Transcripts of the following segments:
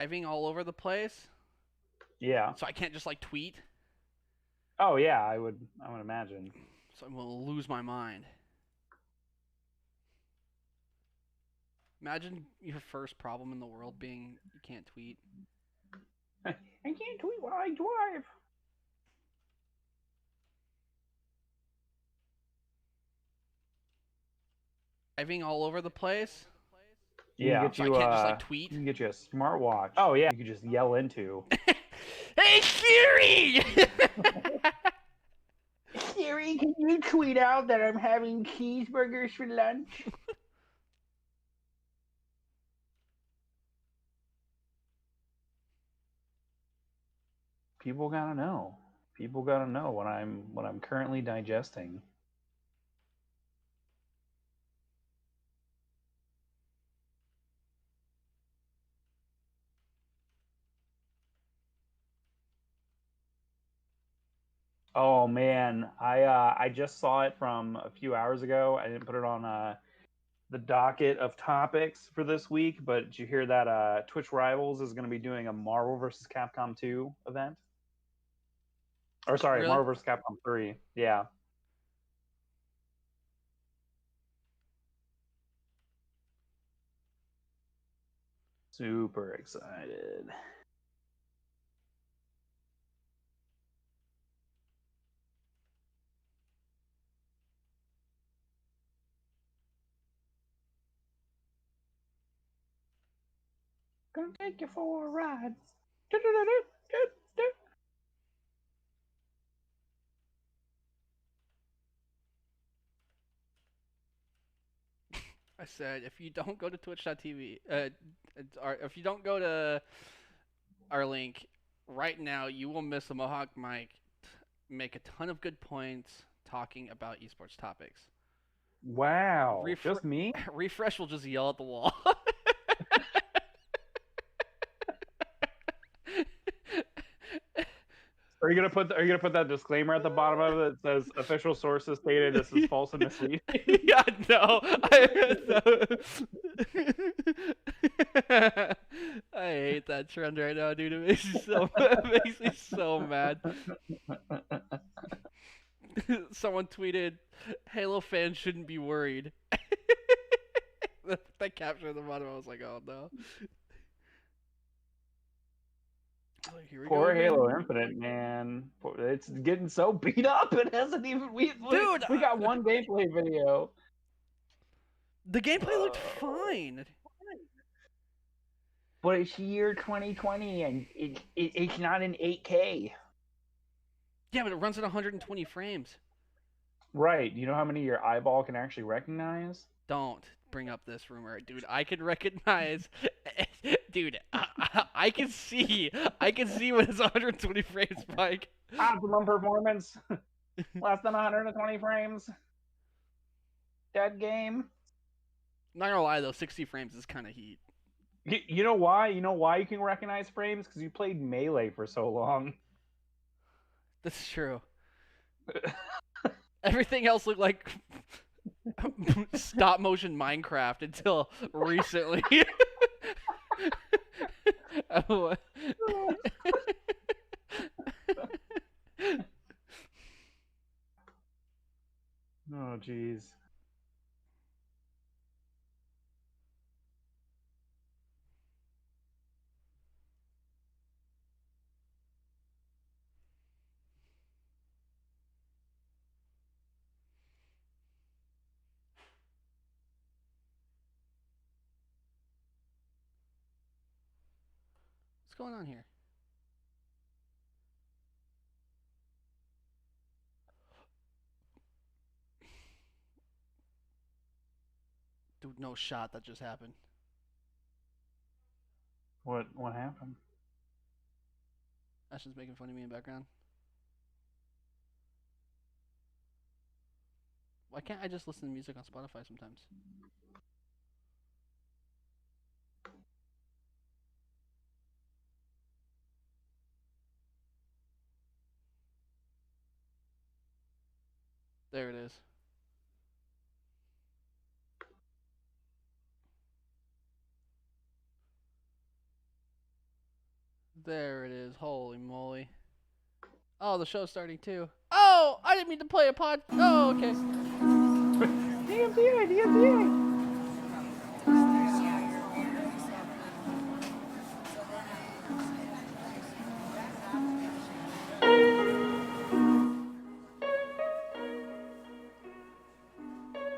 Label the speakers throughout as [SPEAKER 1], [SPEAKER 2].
[SPEAKER 1] Driving all over the place,
[SPEAKER 2] Yeah.
[SPEAKER 1] so I can't just like tweet.
[SPEAKER 2] Oh yeah, I would imagine.
[SPEAKER 1] So I'm gonna lose my mind. Imagine your first problem in the world being you can't tweet.
[SPEAKER 2] I can't tweet while I drive.
[SPEAKER 1] Driving all over the place,
[SPEAKER 2] Yeah.
[SPEAKER 1] so I can't just like tweet.
[SPEAKER 2] You can get you a smartwatch. Oh yeah, you could just yell into.
[SPEAKER 1] Hey Siri!
[SPEAKER 2] Siri, can you tweet out that I'm having cheeseburgers for lunch? People gotta know. People gotta know what I'm currently digesting. Oh man, I just saw it from a few hours ago. I didn't put it on the docket of topics for this week, but did you hear that Twitch Rivals is going to be doing a Marvel vs. Capcom 2 event? Or sorry,
[SPEAKER 1] Really?
[SPEAKER 2] Marvel vs. Capcom 3. Yeah. Super excited. Gonna take you for a ride.
[SPEAKER 1] I said if you don't go to twitch.tv, if you don't go to our link right now, you will miss a Mohawkmike make a ton of good points talking about esports topics.
[SPEAKER 2] Wow. Just me?
[SPEAKER 1] Refresh will just yell at the wall.
[SPEAKER 2] Are you gonna put that disclaimer at the bottom of it that says official sources stated this is false and misleading?
[SPEAKER 1] Yeah, no. I hate that trend right now, dude. It makes me so mad. Someone tweeted, "Halo fans shouldn't be worried." That caption at the bottom, I was like, "Oh no." Like, here we
[SPEAKER 2] Poor
[SPEAKER 1] go,
[SPEAKER 2] Halo Infinite, man. It's getting so beat up. It hasn't even.
[SPEAKER 1] Dude,
[SPEAKER 2] we got one gameplay video.
[SPEAKER 1] The gameplay looked fine.
[SPEAKER 2] But it's year 2020, and it's not in 8K.
[SPEAKER 1] Yeah, but it runs at 120 frames.
[SPEAKER 2] Right. You know how many your eyeball can actually recognize?
[SPEAKER 1] Don't bring up this rumor, dude. I can recognize, dude. I can see when it's 120 frames, Mike.
[SPEAKER 2] Optimum performance, less than 120 frames. Dead game.
[SPEAKER 1] Not gonna lie though, 60 frames is kind of heat.
[SPEAKER 2] You know why? You know why you can recognize frames? Because you played Melee for so long.
[SPEAKER 1] That's true. Everything else looked like stop motion Minecraft until recently. Oh.
[SPEAKER 2] Oh, jeez.
[SPEAKER 1] What's going on here? Dude, no shot that just happened.
[SPEAKER 2] What happened?
[SPEAKER 1] Ashton's making fun of me in the background. Why can't I just listen to music on Spotify sometimes? There it is. There it is. Holy moly. Oh, the show's starting too. Oh, I didn't mean to play a pod. Oh, okay.
[SPEAKER 2] DMTA, DMTA.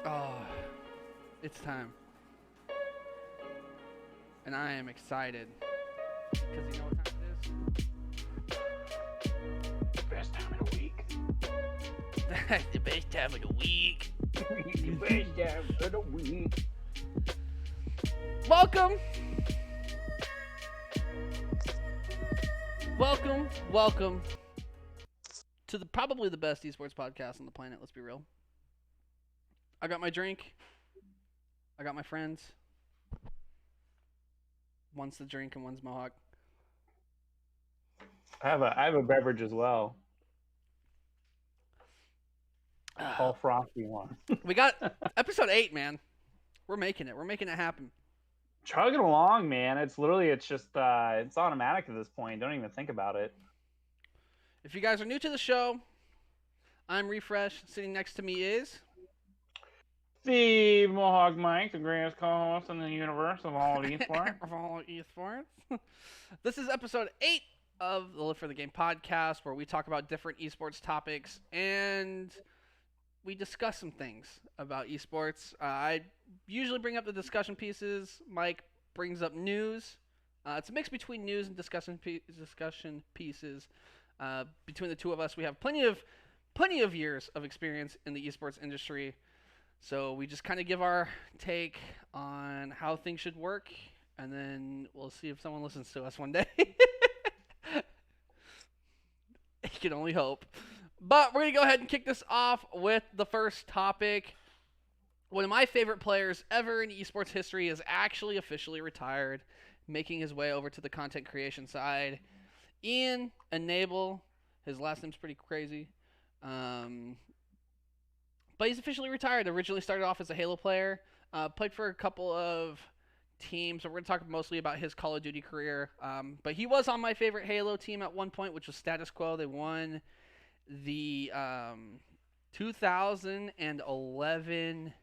[SPEAKER 1] Oh, it's time. And I am excited. Because you know what time it is?
[SPEAKER 2] Best time of the week.
[SPEAKER 1] That's the best time of the week.
[SPEAKER 2] The best time of the week.
[SPEAKER 1] Welcome. Welcome to probably the best esports podcast on the planet, let's be real. I got my drink. I got my friends. One's the drink and one's Mohawk.
[SPEAKER 2] I have a beverage as well. All frosty one.
[SPEAKER 1] We got episode 8, man. We're making it. We're making it happen.
[SPEAKER 2] Chugging along, man. It's just it's automatic at this point. Don't even think about it.
[SPEAKER 1] If you guys are new to the show, I'm Refresh. Sitting next to me is
[SPEAKER 2] The Mohawkmike, the greatest co-host in the universe of all esports.
[SPEAKER 1] of all esports. This is episode 8 of the Live for the Game podcast, where we talk about different esports topics and we discuss some things about esports. I usually bring up the discussion pieces. Mike brings up news. It's a mix between news and discussion pieces. Between the two of us, we have plenty of years of experience in the esports industry. So we just kind of give our take on how things should work, and then we'll see if someone listens to us one day. You can only hope. But we're going to go ahead and kick this off with the first topic. One of my favorite players ever in esports history is actually officially retired, making his way over to the content creation side. Ian Enable, his last name's pretty crazy. But he's officially retired. Originally started off as a Halo player. Played for a couple of teams. We're going to talk mostly about his Call of Duty career. But he was on my favorite Halo team at one point, which was Status Quo. They won the 2011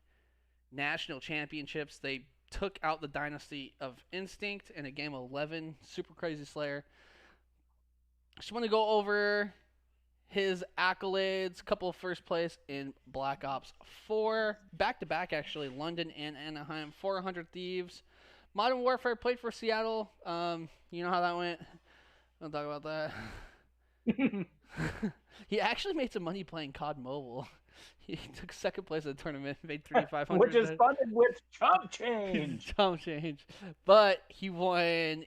[SPEAKER 1] National Championships. They took out the Dynasty of Instinct in a game 11. Super crazy Slayer. Just want to go over his accolades, couple of first place in Black Ops 4, back-to-back actually, London and Anaheim, 400 Thieves. Modern Warfare, played for Seattle. You know how that went. Don't talk about that. He actually made some money playing COD Mobile. He took second place in the tournament, made $3,500.
[SPEAKER 2] Which is funded with chump change.
[SPEAKER 1] Chump change. But he won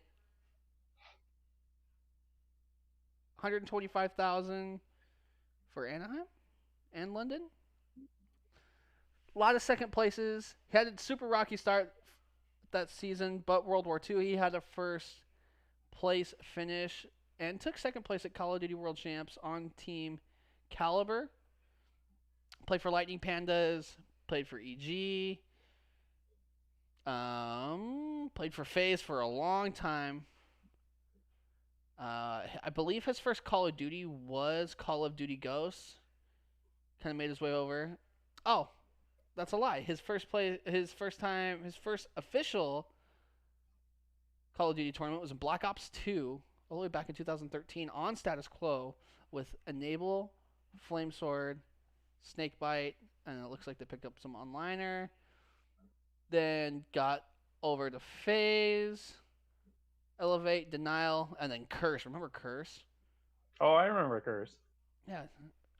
[SPEAKER 1] $125,000 for Anaheim and London. A lot of second places. He had a super rocky start that season, but World War II, he had a first place finish and took second place at Call of Duty World Champs on Team Caliber. Played for Lightning Pandas, played for EG, played for FaZe for a long time. I believe his first Call of Duty was Call of Duty Ghosts. Kind of made his way over. Oh, that's a lie. His first official Call of Duty tournament was in Black Ops 2, all the way back in 2013 on Status Quo with Enable, Flamesword, Snakebite, and it looks like they picked up some onliner. Then got over to FaZe, Elevate, Denial, and then Curse. Remember Curse?
[SPEAKER 2] Oh, I remember Curse.
[SPEAKER 1] Yeah.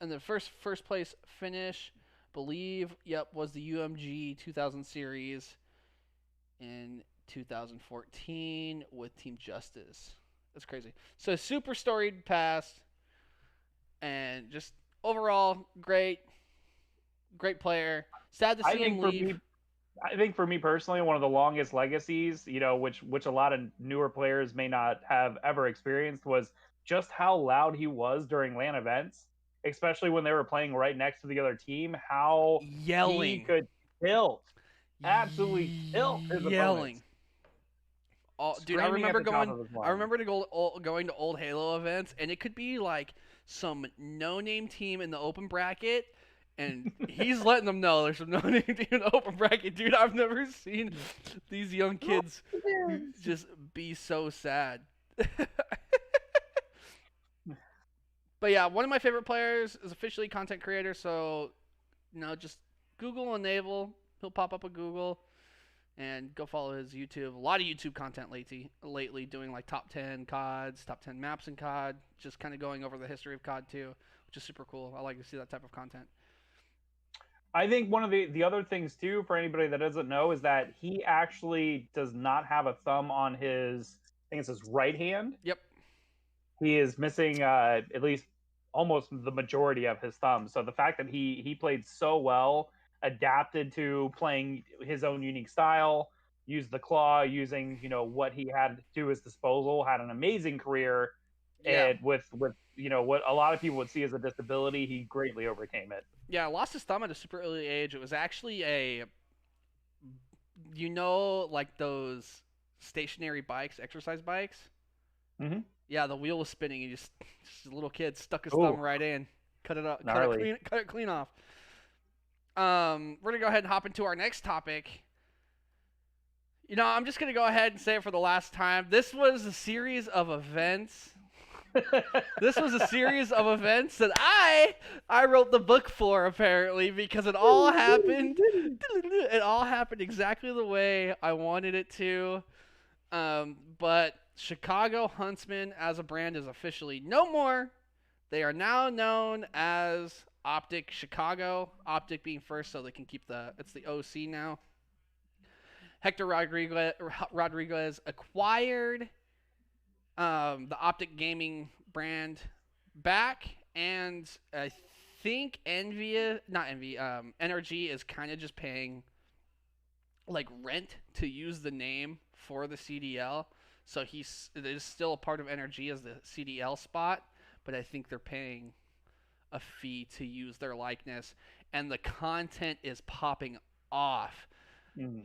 [SPEAKER 1] And the first place finish, believe, was the UMG 2000 series in 2014 with Team Justice. That's crazy. So super storied past, and just overall great player. Sad to see him leave.
[SPEAKER 2] I think for me personally, one of the longest legacies, which a lot of newer players may not have ever experienced, was just how loud he was during LAN events, especially when they were playing right next to the other team. How
[SPEAKER 1] yelling
[SPEAKER 2] he could tilt, absolutely tilt his opponents.
[SPEAKER 1] Dude, I
[SPEAKER 2] Screaming at
[SPEAKER 1] remember
[SPEAKER 2] the top
[SPEAKER 1] going.
[SPEAKER 2] of his
[SPEAKER 1] I
[SPEAKER 2] lungs.
[SPEAKER 1] remember going to old Halo events, and it could be like some no-name team in the open bracket, and he's letting them know there's some no-name team in the open bracket. Dude, I've never seen these young kids just be so sad. But yeah, one of my favorite players is officially content creator, so just Google Enable. He'll pop up a Google and go follow his YouTube. A lot of YouTube content lately doing like top 10 CODs, top 10 maps in COD, just kind of going over the history of COD too, which is super cool. I like to see that type of content.
[SPEAKER 2] I think one of the other things too, for anybody that doesn't know, is that he actually does not have a thumb on his, I think it's his right hand.
[SPEAKER 1] Yep.
[SPEAKER 2] He is missing at least almost the majority of his thumb. So the fact that he played so well, adapted to playing his own unique style, used the claw, using what he had to his disposal, had an amazing career,
[SPEAKER 1] Yeah.
[SPEAKER 2] and with what a lot of people would see as a disability, he greatly overcame it.
[SPEAKER 1] Yeah, lost his thumb at a super early age. It was actually like those stationary bikes, exercise bikes.
[SPEAKER 2] Mm-hmm.
[SPEAKER 1] Yeah, the wheel was spinning. He just a little kid stuck his
[SPEAKER 2] Ooh.
[SPEAKER 1] thumb right in, cut it up,
[SPEAKER 2] Gnarly.
[SPEAKER 1] cut it clean off. We're gonna go ahead and hop into our next topic. I'm just gonna go ahead and say it for the last time. This was a series of events. This was a series of events that I wrote the book for, apparently, because it all happened. It all happened exactly the way I wanted it to. But Chicago Huntsman as a brand is officially no more. They are now known as Optic Chicago. Optic being first, so they can keep it's the OC now. Hector Rodriguez acquired the Optic Gaming brand back, and I think NRG is kind of just paying like rent to use the name for the CDL. So it is still a part of NRG as the CDL spot, but I think they're paying a fee to use their likeness, and the content is popping off.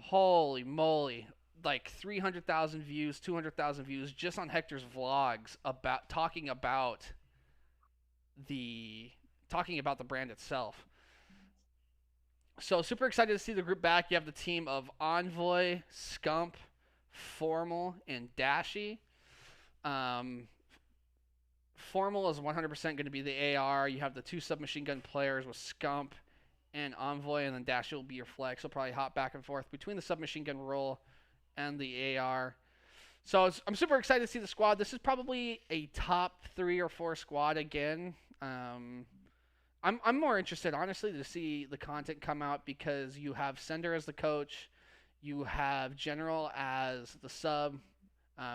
[SPEAKER 1] Holy moly. Like 300,000 views, 200,000 views just on Hector's vlogs about talking about the brand itself. So super excited to see the group back. You have the team of Envoy, Scump, Formal, and Dashy. Formal is 100% going to be the AR. You have the two submachine gun players with Scump and Envoy, and then Dashy will be your flex. He'll probably hop back and forth between the submachine gun role and the AR. So I'm super excited to see the squad. This is probably a top 3 or 4 squad again. I'm more interested, honestly, to see the content come out because you have Sender as the coach, you have General as the sub.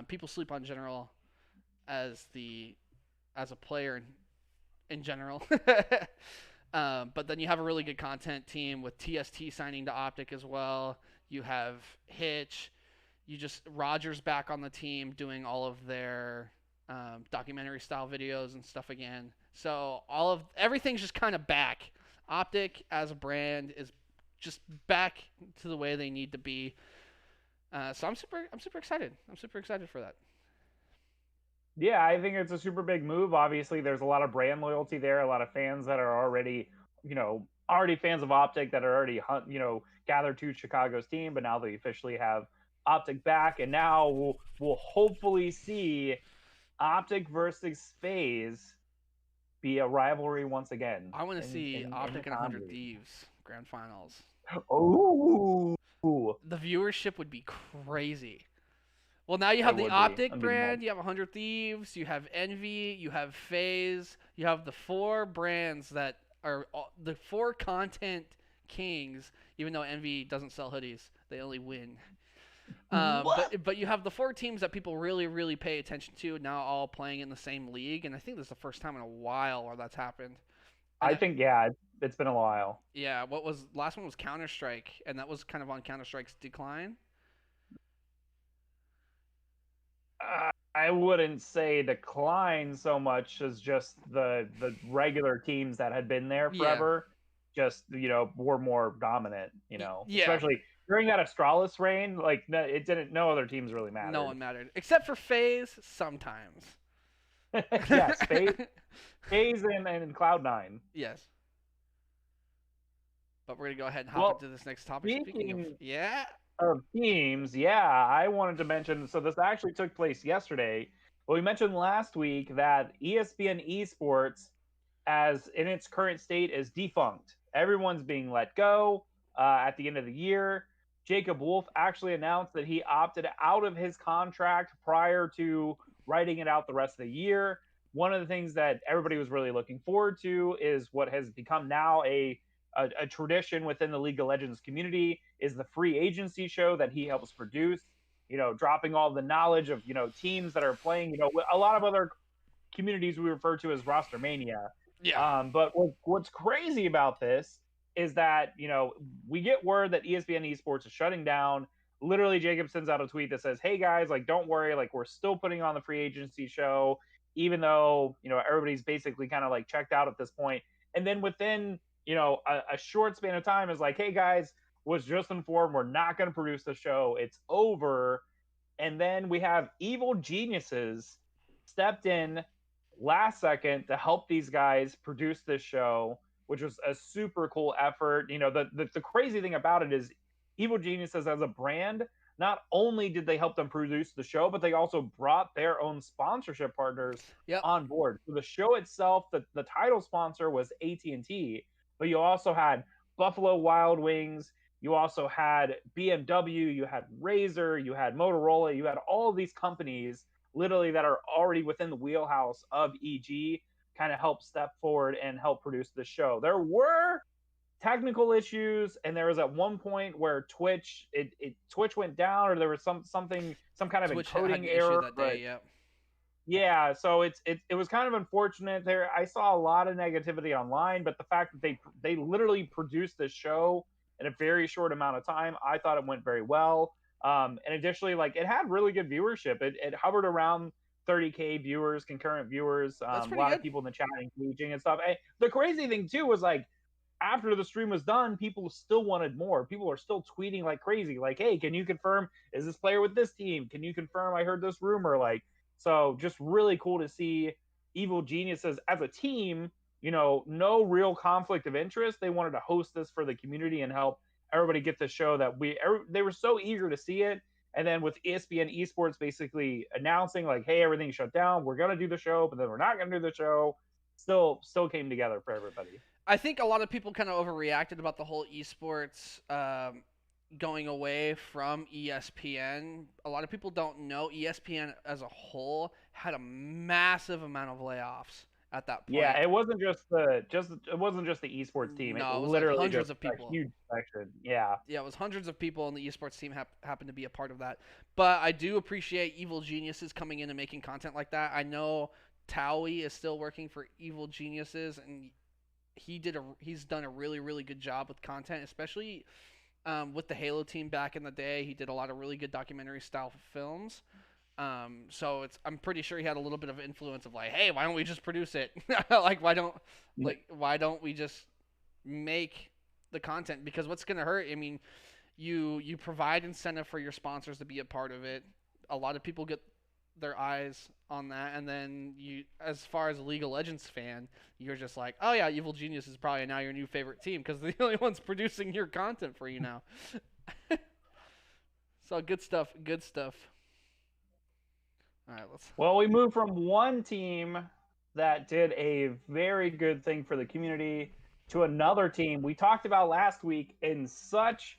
[SPEAKER 1] People sleep on General as a player in general. But then you have a really good content team with TST signing to Optic as well. You have Hitch. Roger's back on the team doing all of their documentary style videos and stuff again. So everything's just kind of back. Optic as a brand is just back to the way they need to be. So I'm super excited. I'm super excited for that.
[SPEAKER 2] Yeah, I think it's a super big move. Obviously, there's a lot of brand loyalty there. A lot of fans that are already fans of Optic that are already gathered to Chicago's team, but now they officially have Optic back, and now we'll hopefully see Optic versus FaZe be a rivalry once again.
[SPEAKER 1] I want to see Optic and 100 Thieves grand finals.
[SPEAKER 2] Oh,
[SPEAKER 1] the viewership would be crazy. Well, now you have the Optic brand, you have 100 Thieves, you have Envy, you have FaZe, you have the 4 brands that are the 4 content kings. Even though Envy doesn't sell hoodies, they only win. But you have the 4 teams that people really, really pay attention to now, all playing in the same league, and I think this is the first time in a while where that's happened.
[SPEAKER 2] I think it's been a while.
[SPEAKER 1] Yeah, last one was Counter-Strike, and that was kind of on Counter-Strike's decline.
[SPEAKER 2] I wouldn't say decline so much as just the regular teams that had been there forever. Yeah. Just were more dominant.
[SPEAKER 1] Yeah.
[SPEAKER 2] Especially during that Astralis reign, like it didn't. No other teams really mattered.
[SPEAKER 1] No one mattered except for FaZe sometimes.
[SPEAKER 2] Yes, FaZe and Cloud9.
[SPEAKER 1] Yes. But we're gonna go ahead and hop
[SPEAKER 2] Well,
[SPEAKER 1] into this next topic. Speaking of,
[SPEAKER 2] of teams, I wanted to mention. So this actually took place yesterday. But we mentioned last week that ESPN Esports, as in its current state, is defunct. Everyone's being let go at the end of the year. Jacob Wolf actually announced that he opted out of his contract prior to writing it out the rest of the year. One of the things that everybody was really looking forward to is what has become now a tradition within the League of Legends community is the free agency show that he helps produce. Dropping all the knowledge of teams that are playing. A lot of other communities we refer to as roster mania.
[SPEAKER 1] yeah.
[SPEAKER 2] But what's crazy about this is that we get word that ESPN Esports is shutting down. Literally, Jacob sends out a tweet that says, "Hey guys, like don't worry, like we're still putting on the free agency show, even though everybody's basically kind of like checked out at this point." And then within a short span of time is like, "Hey guys, was just informed we're not going to produce the show. It's over." And then we have Evil Geniuses stepped in last second to help these guys produce this show, which was a super cool effort. The crazy thing about it is Evil Geniuses as a brand, not only did they help them produce the show, but they also brought their own sponsorship partners on board. So the show itself, the title sponsor was AT&T, but you also had Buffalo Wild Wings, you also had BMW, you had Razer, you had Motorola, you had all of these companies literally that are already within the wheelhouse of EG kind of help step forward and help produce the show. There were technical issues, and there was at one point where Twitch went down, or there was some kind of
[SPEAKER 1] Twitch
[SPEAKER 2] encoding error
[SPEAKER 1] that day.
[SPEAKER 2] Yeah, so it was kind of unfortunate there. I saw a lot of negativity online, but the fact that they literally produced this show in a very short amount of time, I thought it went very well. And additionally, like it had really good viewership. It hovered around 30K viewers, concurrent viewers. A lot
[SPEAKER 1] good.
[SPEAKER 2] of people in the chat engaging and stuff. And the crazy thing too was like after the stream was done, people still wanted more. People are still tweeting like crazy, like, "Hey, can you confirm is this player with this team? Can you confirm I heard this rumor?" Like, so just really cool to see Evil Geniuses as a team. No real conflict of interest. They wanted to host this for the community and help everybody get the show that they were so eager to see it. And then with ESPN Esports basically announcing like, "Hey, everything's shut down. We're gonna do the show, but then we're not gonna do the show." Still came together for everybody.
[SPEAKER 1] I think a lot of people kind of overreacted about the whole esports going away from ESPN. A lot of people don't know ESPN as a whole had a massive amount of layoffs at that point.
[SPEAKER 2] Yeah, it wasn't just the esports team.
[SPEAKER 1] No, it was
[SPEAKER 2] literally
[SPEAKER 1] like hundreds of people.
[SPEAKER 2] A huge section. Yeah.
[SPEAKER 1] Yeah, it was hundreds of people, and the esports team happened to be a part of that. But I do appreciate Evil Geniuses coming in and making content like that. I know Towie is still working for Evil Geniuses, and he's done a really, really good job with content, especially with the Halo team back in the day. He did a lot of really good documentary style films. So I'm pretty sure he had a little bit of influence of like, "Hey, why don't we just produce it? Like, why don't we just make the content? Because what's gonna hurt? I mean, you provide incentive for your sponsors to be a part of it. A lot of people get their eyes on that, and then you, as far as a League of Legends fan, you're just like, "Oh yeah, Evil Genius is probably now your new favorite team because they're the only ones producing your content for you now." So good stuff. All right,
[SPEAKER 2] Well, we moved from one team that did a very good thing for the community to another team we talked about last week in such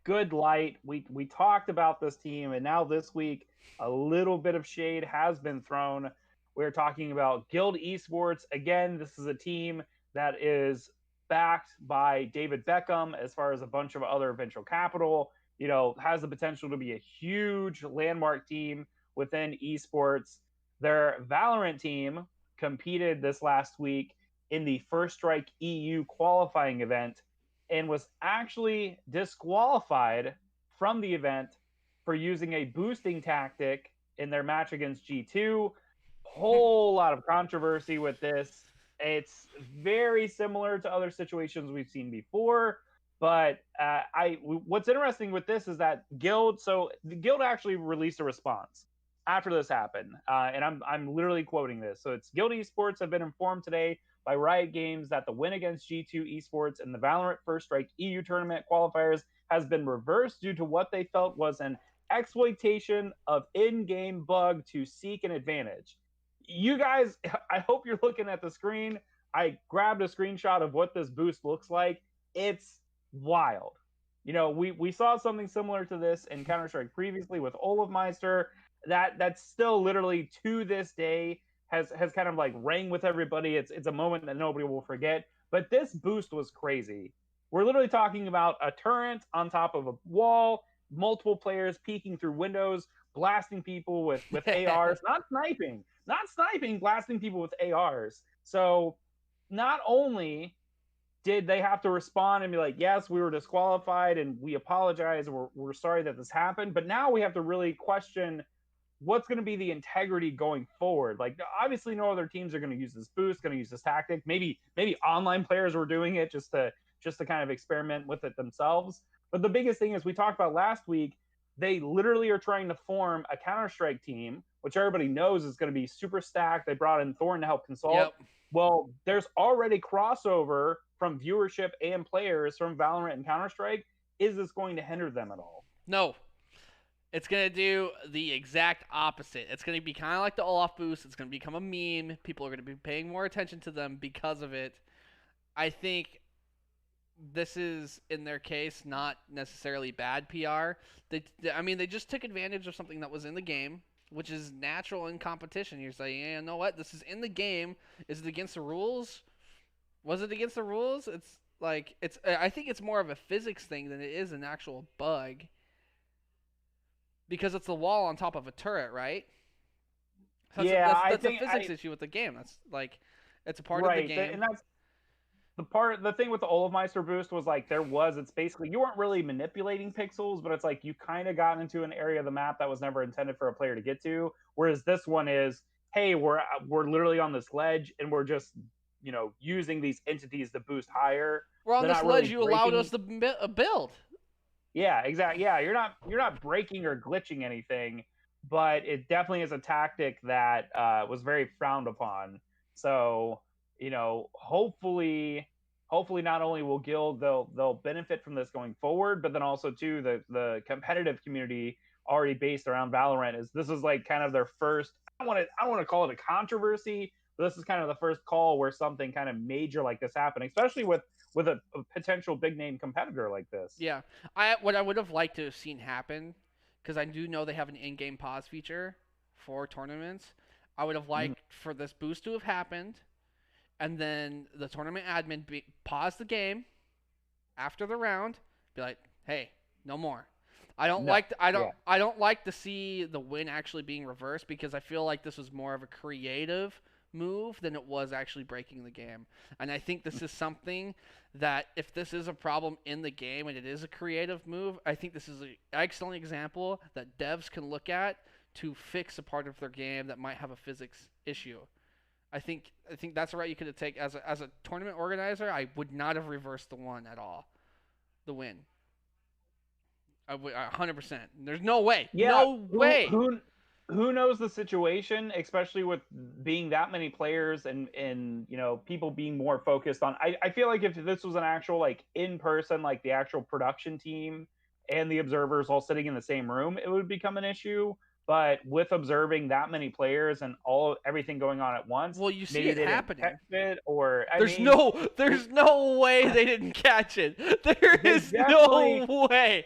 [SPEAKER 2] good light. We talked about this team, and now this week a little bit of shade has been thrown. We're talking about Guild Esports. Again, this is a team that is backed by David Beckham as far as a bunch of other venture capital, has the potential to be a huge landmark team within esports. Their Valorant team competed this last week in the First Strike EU qualifying event and was actually disqualified from the event for using a boosting tactic in their match against G2. Whole lot of controversy with this. It's very similar to other situations we've seen before. But what's interesting with this is that the Guild actually released a response after this happened, and I'm literally quoting this. So it's Guild Esports have been informed today by Riot Games that the win against G2 Esports in the Valorant First Strike EU tournament qualifiers has been reversed due to what they felt was an exploitation of in-game bug to seek an advantage. You guys, I hope you're looking at the screen. I grabbed a screenshot of what this boost looks like. It's wild. We saw something similar to this in Counter-Strike previously with Olafmeister. That's still literally to this day has kind of like rang with everybody. It's a moment that nobody will forget. But this boost was crazy. We're literally talking about a turret on top of a wall, multiple players peeking through windows, blasting people with ARs, not sniping, blasting people with ARs. So not only did they have to respond and be like, yes, we were disqualified and we apologize, we're sorry that this happened, but now we have to really question what's going to be the integrity going forward. Like, obviously no other teams are going to use this boost, going to use this tactic. Maybe online players were doing it just to kind of experiment with it themselves. But the biggest thing is, we talked about last week, they literally are trying to form a Counter-Strike team, which everybody knows is going to be super stacked. They brought in Thorn to help consult.
[SPEAKER 1] Yep.
[SPEAKER 2] Well, there's already crossover from viewership and players from Valorant and Counter-Strike. Is this going to hinder them at all?
[SPEAKER 1] No. It's going to do the exact opposite. It's going to be kind of like the Olaf boost. It's going to become a meme. People are going to be paying more attention to them because of it. I think this is, in their case, not necessarily bad PR. They just took advantage of something that was in the game, which is natural in competition. You're saying, yeah, you know what? This is in the game. Is it against the rules? Was it against the rules? I think it's more of a physics thing than it is an actual bug. Because it's the wall on top of a turret, right? So that's a physics issue with the game. That's like, it's a part of the game.
[SPEAKER 2] And that's the thing with the Olafmeister boost was like, it's basically, you weren't really manipulating pixels, but it's like you kind of got into an area of the map that was never intended for a player to get to. Whereas this one is, hey, we're literally on this ledge and we're just, using these entities to boost higher.
[SPEAKER 1] We're on this ledge, you allowed us to build.
[SPEAKER 2] Yeah, exactly. Yeah, you're not breaking or glitching anything, but it definitely is a tactic that was very frowned upon. So, hopefully not only will Guild they'll benefit from this going forward, but then also too the competitive community already based around Valorant this is like kind of their first. I don't want to call it a controversy, but this is kind of the first call where something kind of major like this happened, especially with a potential big name competitor like this.
[SPEAKER 1] Yeah, what I would have liked to have seen happen, because I do know they have an in-game pause feature for tournaments. I would have liked for this boost to have happened, and then the tournament admin pause the game after the round, be like, "Hey, no more." I don't like to see the win actually being reversed, because I feel like this was more of a creative move than it was actually breaking the game. And I think this is something that, if this is a problem in the game and it is a creative move, I think this is an excellent example that devs can look at to fix a part of their game that might have a physics issue. I think that's a route you could have taken as a tournament organizer. I would not have reversed the win. I would 100%. There's no way.
[SPEAKER 2] Yeah,
[SPEAKER 1] no way.
[SPEAKER 2] Who knows the situation, especially with being that many players and people being more focused on. I feel like if this was an actual like in person, like the actual production team and the observers all sitting in the same room, it would become an issue. But with observing that many players and everything going on at once,
[SPEAKER 1] well, you see it happening.
[SPEAKER 2] There's
[SPEAKER 1] no way they didn't catch it. There is no way.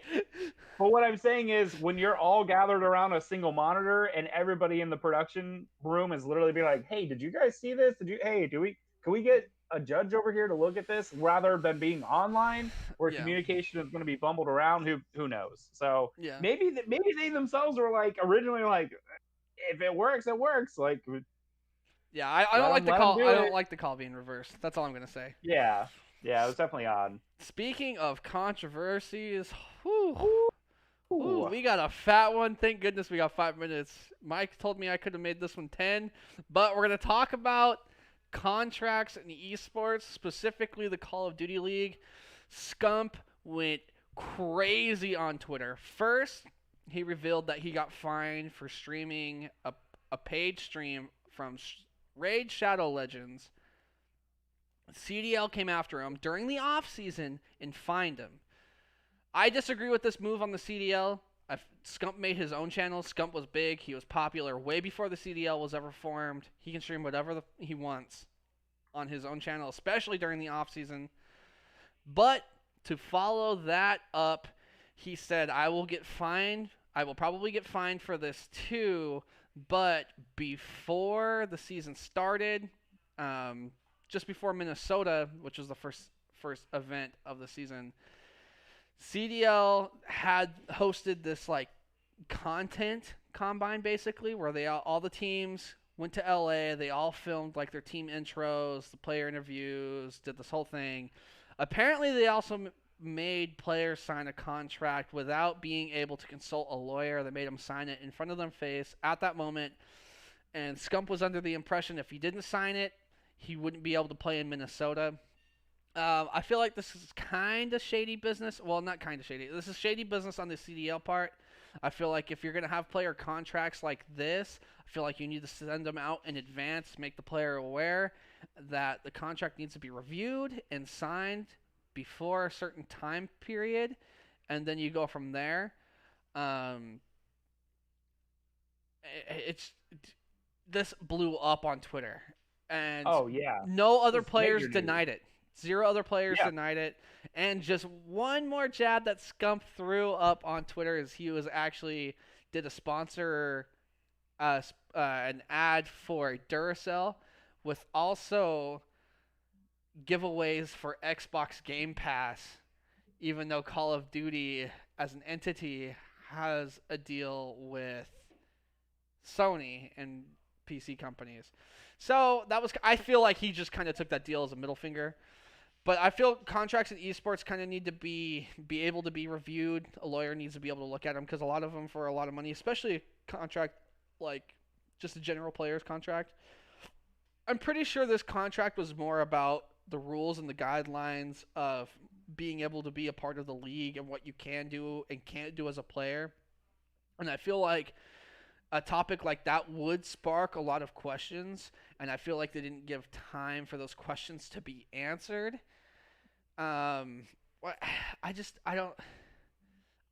[SPEAKER 2] But what I'm saying is, when you're all gathered around a single monitor and everybody in the production room is literally being like, "Hey, did you guys see this? Can we get a judge over here to look at this?" rather than being online where communication is going to be bumbled around. Who knows? So maybe they themselves were like originally like, if it works, it works. Like,
[SPEAKER 1] I don't like the call. I don't like the call being reversed. That's all I'm gonna say.
[SPEAKER 2] Yeah, it was definitely odd.
[SPEAKER 1] Speaking of controversies, we got a fat one. Thank goodness we got 5 minutes. Mike told me I could have made this one 10, but we're gonna talk about contracts in esports, specifically the Call of Duty League. Scump went crazy on Twitter. First, he revealed that he got fined for streaming a paid stream from Raid Shadow Legends. CDL came after him during the offseason and fined him. I disagree with this move on the CDL. Scump made his own channel. Scump was big. He was popular way before the CDL was ever formed. He can stream whatever he wants on his own channel, especially during the offseason. But to follow that up, he said, I will get fined. I will probably get fined for this too. But before the season started, just before Minnesota, which was the first event of the season, CDL had hosted this like content combine basically where all the teams went to LA, they all filmed like their team intros, the player interviews, did this whole thing. Apparently they also made players sign a contract without being able to consult a lawyer. They made them sign it in front of their face at that moment, and Scump was under the impression if he didn't sign it, he wouldn't be able to play in Minnesota. I feel like this is kind of shady business. Well, not kind of shady. This is shady business on the CDL part. I feel like if you're going to have player contracts like this, I feel like you need to send them out in advance, make the player aware that the contract needs to be reviewed and signed before a certain time period, and then you go from there. This blew up on Twitter, and
[SPEAKER 2] Oh yeah,
[SPEAKER 1] no other
[SPEAKER 2] it's
[SPEAKER 1] players
[SPEAKER 2] major
[SPEAKER 1] denied it. Zero other players denied it. And just one more jab that Scump threw up on Twitter is he was actually did a sponsor, an ad for Duracell with also giveaways for Xbox Game Pass, even though Call of Duty as an entity has a deal with Sony and PC companies. So I feel like he just kind of took that deal as a middle finger. But I feel contracts in esports kind of need to be able to be reviewed. A lawyer needs to be able to look at them because a lot of them for a lot of money, especially a contract like just a general player's contract. I'm pretty sure this contract was more about the rules and the guidelines of being able to be a part of the league and what you can do and can't do as a player. And I feel like a topic like that would spark a lot of questions, and I feel like they didn't give time for those questions to be answered. I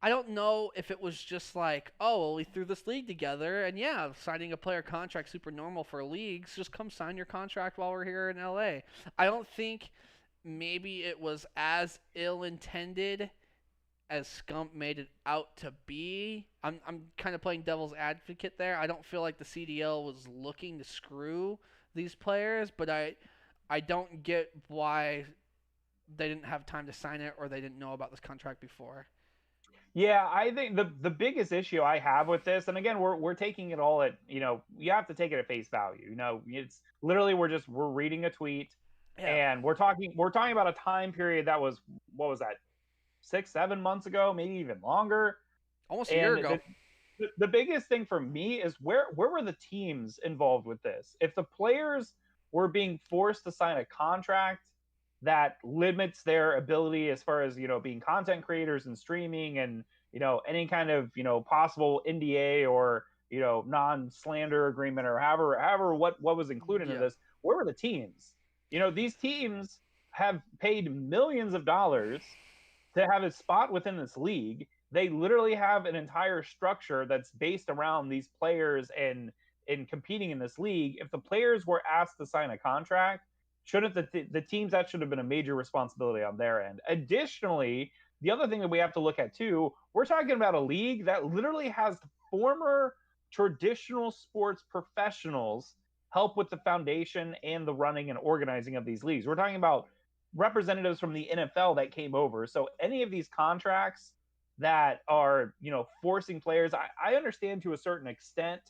[SPEAKER 1] don't know if it was just like, oh, well, we threw this league together, and yeah, signing a player contract super normal for leagues. Just come sign your contract while we're here in LA. I don't think maybe it was as ill-intended as Scump made it out to be. I'm kind of playing devil's advocate there. I don't feel like the CDL was looking to screw these players, but I don't get why they didn't have time to sign it or they didn't know about this contract before.
[SPEAKER 2] Yeah, I think the biggest issue I have with this, and again, we're taking it all at, you have to take it at face value. It's literally we're reading a tweet, and we're talking about a time period that was, what was that, 6-7 months ago, maybe even longer,
[SPEAKER 1] almost a year ago.
[SPEAKER 2] The biggest thing for me is where were the teams involved with this? If the players were being forced to sign a contract that limits their ability as far as being content creators and streaming and any kind of possible NDA or non-slander agreement or however what was included in this, where were the teams? These teams have paid millions of dollars to have a spot within this league. They literally have an entire structure that's based around these players and competing in this league. If the players were asked to sign a contract, shouldn't the teams, that should have been a major responsibility on their end. Additionally, the other thing that we have to look at too, we're talking about a league that literally has former traditional sports professionals help with the foundation and the running and organizing of these leagues. We're talking about representatives from the NFL that came over. So any of these contracts that are, forcing players, I understand to a certain extent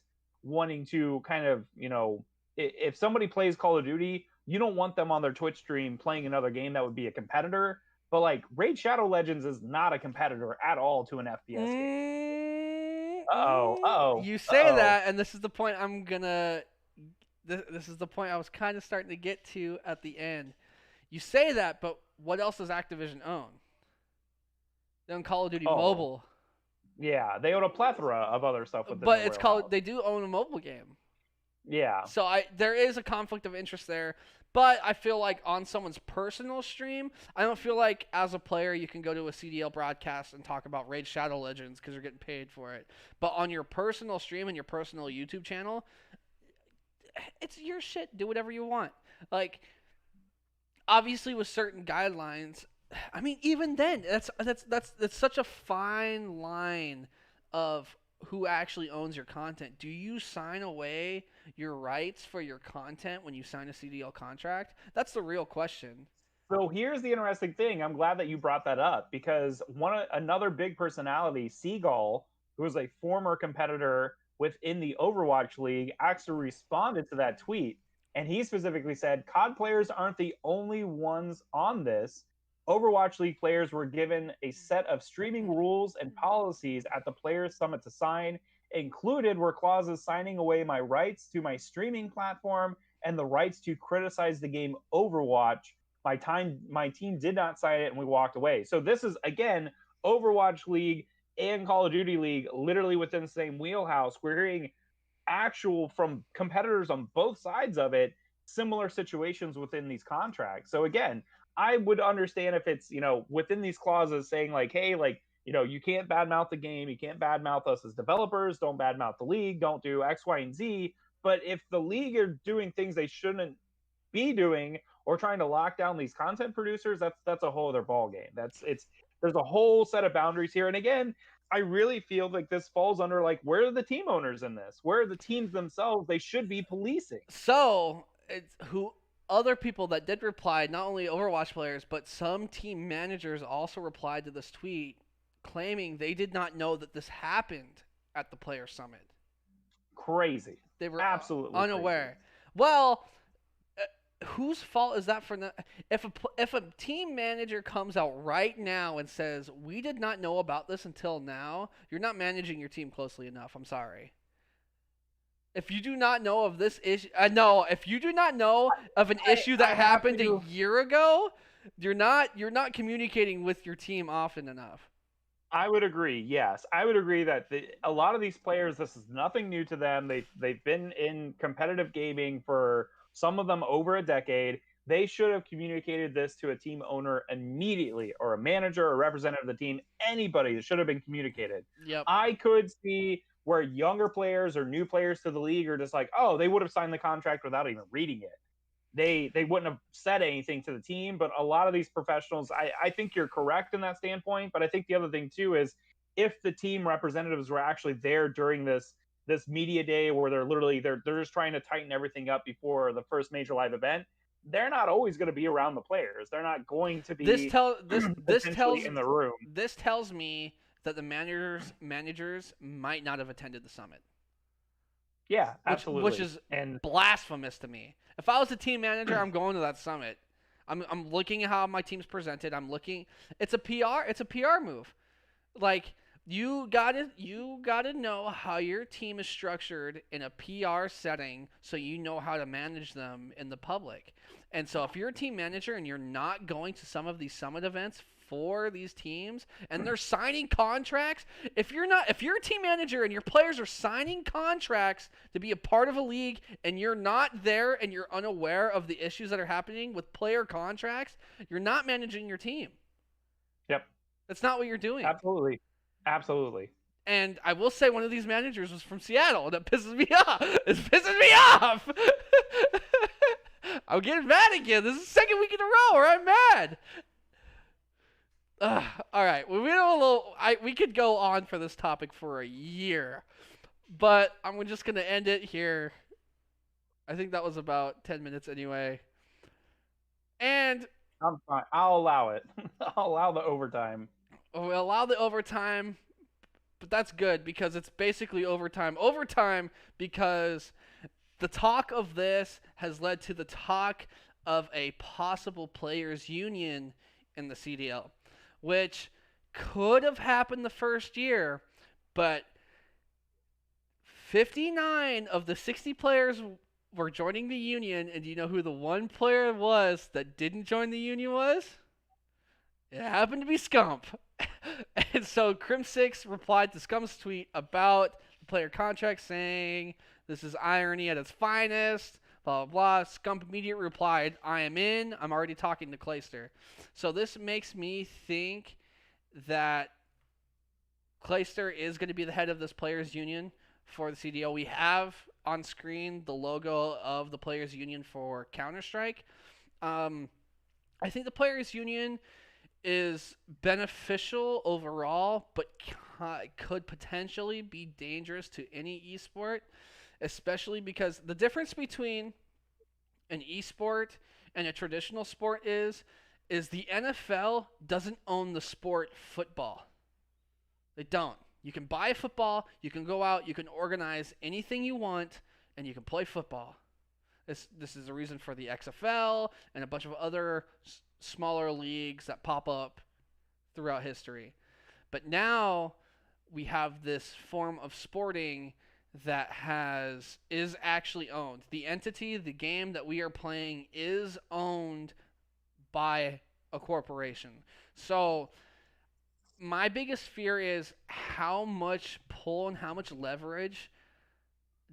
[SPEAKER 2] wanting to kind of, if somebody plays Call of Duty, you don't want them on their Twitch stream playing another game that would be a competitor. But like Raid Shadow Legends is not a competitor at all to an FPS game.
[SPEAKER 1] You say that, and this is the point this is the point I was kind of starting to get to at the end. You say that, but what else does Activision own? They own Call of Duty
[SPEAKER 2] Oh.
[SPEAKER 1] Mobile.
[SPEAKER 2] Yeah, they own a plethora of other stuff within
[SPEAKER 1] But
[SPEAKER 2] the
[SPEAKER 1] it's
[SPEAKER 2] wheelhouse.
[SPEAKER 1] called. They do own a mobile game.
[SPEAKER 2] Yeah.
[SPEAKER 1] So there is a conflict of interest there. But I feel like on someone's personal stream, I don't feel like as a player you can go to a CDL broadcast and talk about Raid Shadow Legends because you're getting paid for it. But on your personal stream and your personal YouTube channel, it's your shit. Do whatever you want. Like, obviously with certain guidelines, I mean, even then, that's such a fine line of who actually owns your content. Do you sign away your rights for your content when you sign a CDL contract? That's the real question.
[SPEAKER 2] So here's the interesting thing. I'm glad that you brought that up because another big personality, Seagull, who was a former competitor within the Overwatch League, actually responded to that tweet. And he specifically said, COD players aren't the only ones on this. Overwatch League players were given a set of streaming rules and policies at the Players Summit to sign. Included were clauses signing away my rights to my streaming platform and the rights to criticize the game Overwatch. My team did not sign it and we walked away. So this is, again, Overwatch League and Call of Duty League literally within the same wheelhouse. We're hearing actual from competitors on both sides of it, similar situations within these contracts. So again, I would understand if it's, within these clauses saying like, hey, like, you can't badmouth the game, you can't badmouth us as developers, don't badmouth the league, don't do X, Y, and Z. But if the league are doing things they shouldn't be doing or trying to lock down these content producers, that's a whole other ball game. There's a whole set of boundaries here. And again, I really feel like this falls under like, where are the team owners in this? Where are the teams themselves? They should be policing.
[SPEAKER 1] So it's who other people that did reply, not only Overwatch players, but some team managers also replied to this tweet claiming they did not know that this happened at the Player Summit.
[SPEAKER 2] Crazy.
[SPEAKER 1] They were
[SPEAKER 2] absolutely
[SPEAKER 1] unaware.
[SPEAKER 2] Crazy.
[SPEAKER 1] Well, whose fault is that if a team manager comes out right now and says, we did not know about this until now, you're not managing your team closely enough. I'm sorry. If you do not know of this issue, if you do not know of an issue that happened a year ago, you're not communicating with your team often enough.
[SPEAKER 2] I would agree. Yes, I would agree that a lot of these players, this is nothing new to them. They've been in competitive gaming for some of them over a decade. They should have communicated this to a team owner immediately, or a manager or representative of the team. Anybody, it should have been communicated.
[SPEAKER 1] Yep.
[SPEAKER 2] I could see where younger players or new players to the league are just like, oh, they would have signed the contract without even reading it. They wouldn't have said anything to the team. But a lot of these professionals, I think you're correct in that standpoint. But I think the other thing too is if the team representatives were actually there during this media day where they're just trying to tighten everything up before the first major live event, they're not always going to be around the players. They're not going to be
[SPEAKER 1] this tells
[SPEAKER 2] in the room.
[SPEAKER 1] This tells me that the managers might not have attended the summit.
[SPEAKER 2] Yeah, absolutely.
[SPEAKER 1] Which is blasphemous to me. If I was a team manager, I'm going to that summit. I'm looking at how my team's presented. I'm looking. It's a PR move. Like you gotta know how your team is structured in a PR setting, so you know how to manage them in the public. And so if you're a team manager and you're not going to some of these summit events for these teams and they're signing contracts, if you're a team manager and your players are signing contracts to be a part of a league and you're not there and you're unaware of the issues that are happening with player contracts, you're not managing your team.
[SPEAKER 2] Yep.
[SPEAKER 1] That's not what you're doing.
[SPEAKER 2] Absolutely.
[SPEAKER 1] And I will say one of these managers was from Seattle, and that pisses me off. It's pissing me off. I'm getting mad again. This is the second week in a row where I'm mad. All right, we could go on for this topic for a year, but I'm just gonna end it here. I think that was about 10 minutes anyway. And
[SPEAKER 2] I'm fine. I'll allow it. I'll allow the overtime.
[SPEAKER 1] We'll allow the overtime, but that's good because it's basically overtime. Overtime because the talk of this has led to the talk of a possible players union in the CDL, which could have happened the first year, but 59 of the 60 players were joining the union, and do you know who the one player was that didn't join the union was? It happened to be Scump. And so Crim6 replied to Scum's tweet about the player contract saying, "This is irony at its finest, blah, blah, blah." Scum immediately replied, "I am in. I'm already talking to Clayster." So this makes me think that Clayster is going to be the head of this players union for the CDL. We have on screen the logo of the players union for Counter-Strike. I think the players union is beneficial overall, but could potentially be dangerous to any esport, especially because the difference between an esport and a traditional sport is the NFL doesn't own the sport football. They don't. You can buy a football, you can go out, you can organize anything you want, and you can play football. This is the reason for the XFL and a bunch of other smaller leagues that pop up throughout history. But now we have this form of sporting that is actually owned. The entity, the game that we are playing is owned by a corporation. So my biggest fear is how much pull and how much leverage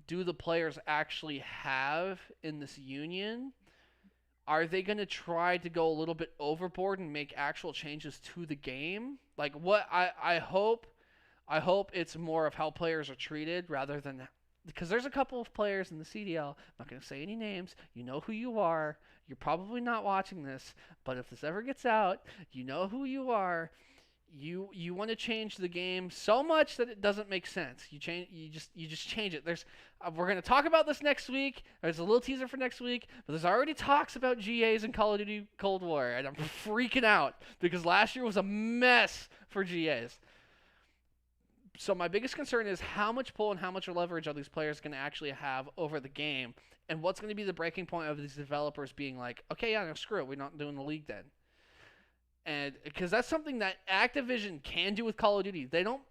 [SPEAKER 1] do the players actually have in this union? Are they going to try to go a little bit overboard and make actual changes to the game? Like what I hope it's more of how players are treated rather than, because there's a couple of players in the CDL. I'm not going to say any names. You know who you are. You're probably not watching this, but if this ever gets out, you know who you are. You want to change the game so much that it doesn't make sense. You just change it. We're going to talk about this next week. There's a little teaser for next week, but there's already talks about GAs in Call of Duty Cold War, and I'm freaking out because last year was a mess for GAs. So my biggest concern is how much pull and how much leverage are these players going to actually have over the game, and what's going to be the breaking point of these developers being like, okay, yeah, no, screw it, we're not doing the league then. And because that's something that Activision can do with Call of Duty. They don't,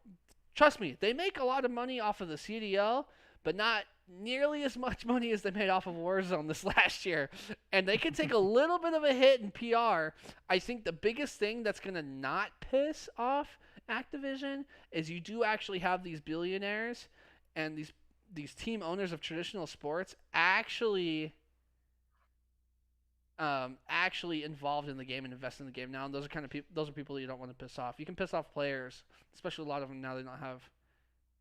[SPEAKER 1] trust me, they make a lot of money off of the CDL, but not nearly as much money as they made off of Warzone this last year. And they can take a little bit of a hit in PR. I think the biggest thing that's going to not piss off Activision is you do actually have these billionaires and these team owners of traditional sports actually involved in the game and invest in the game now, and those are people you don't want to piss off. You can piss off players, especially a lot of them now. They don't have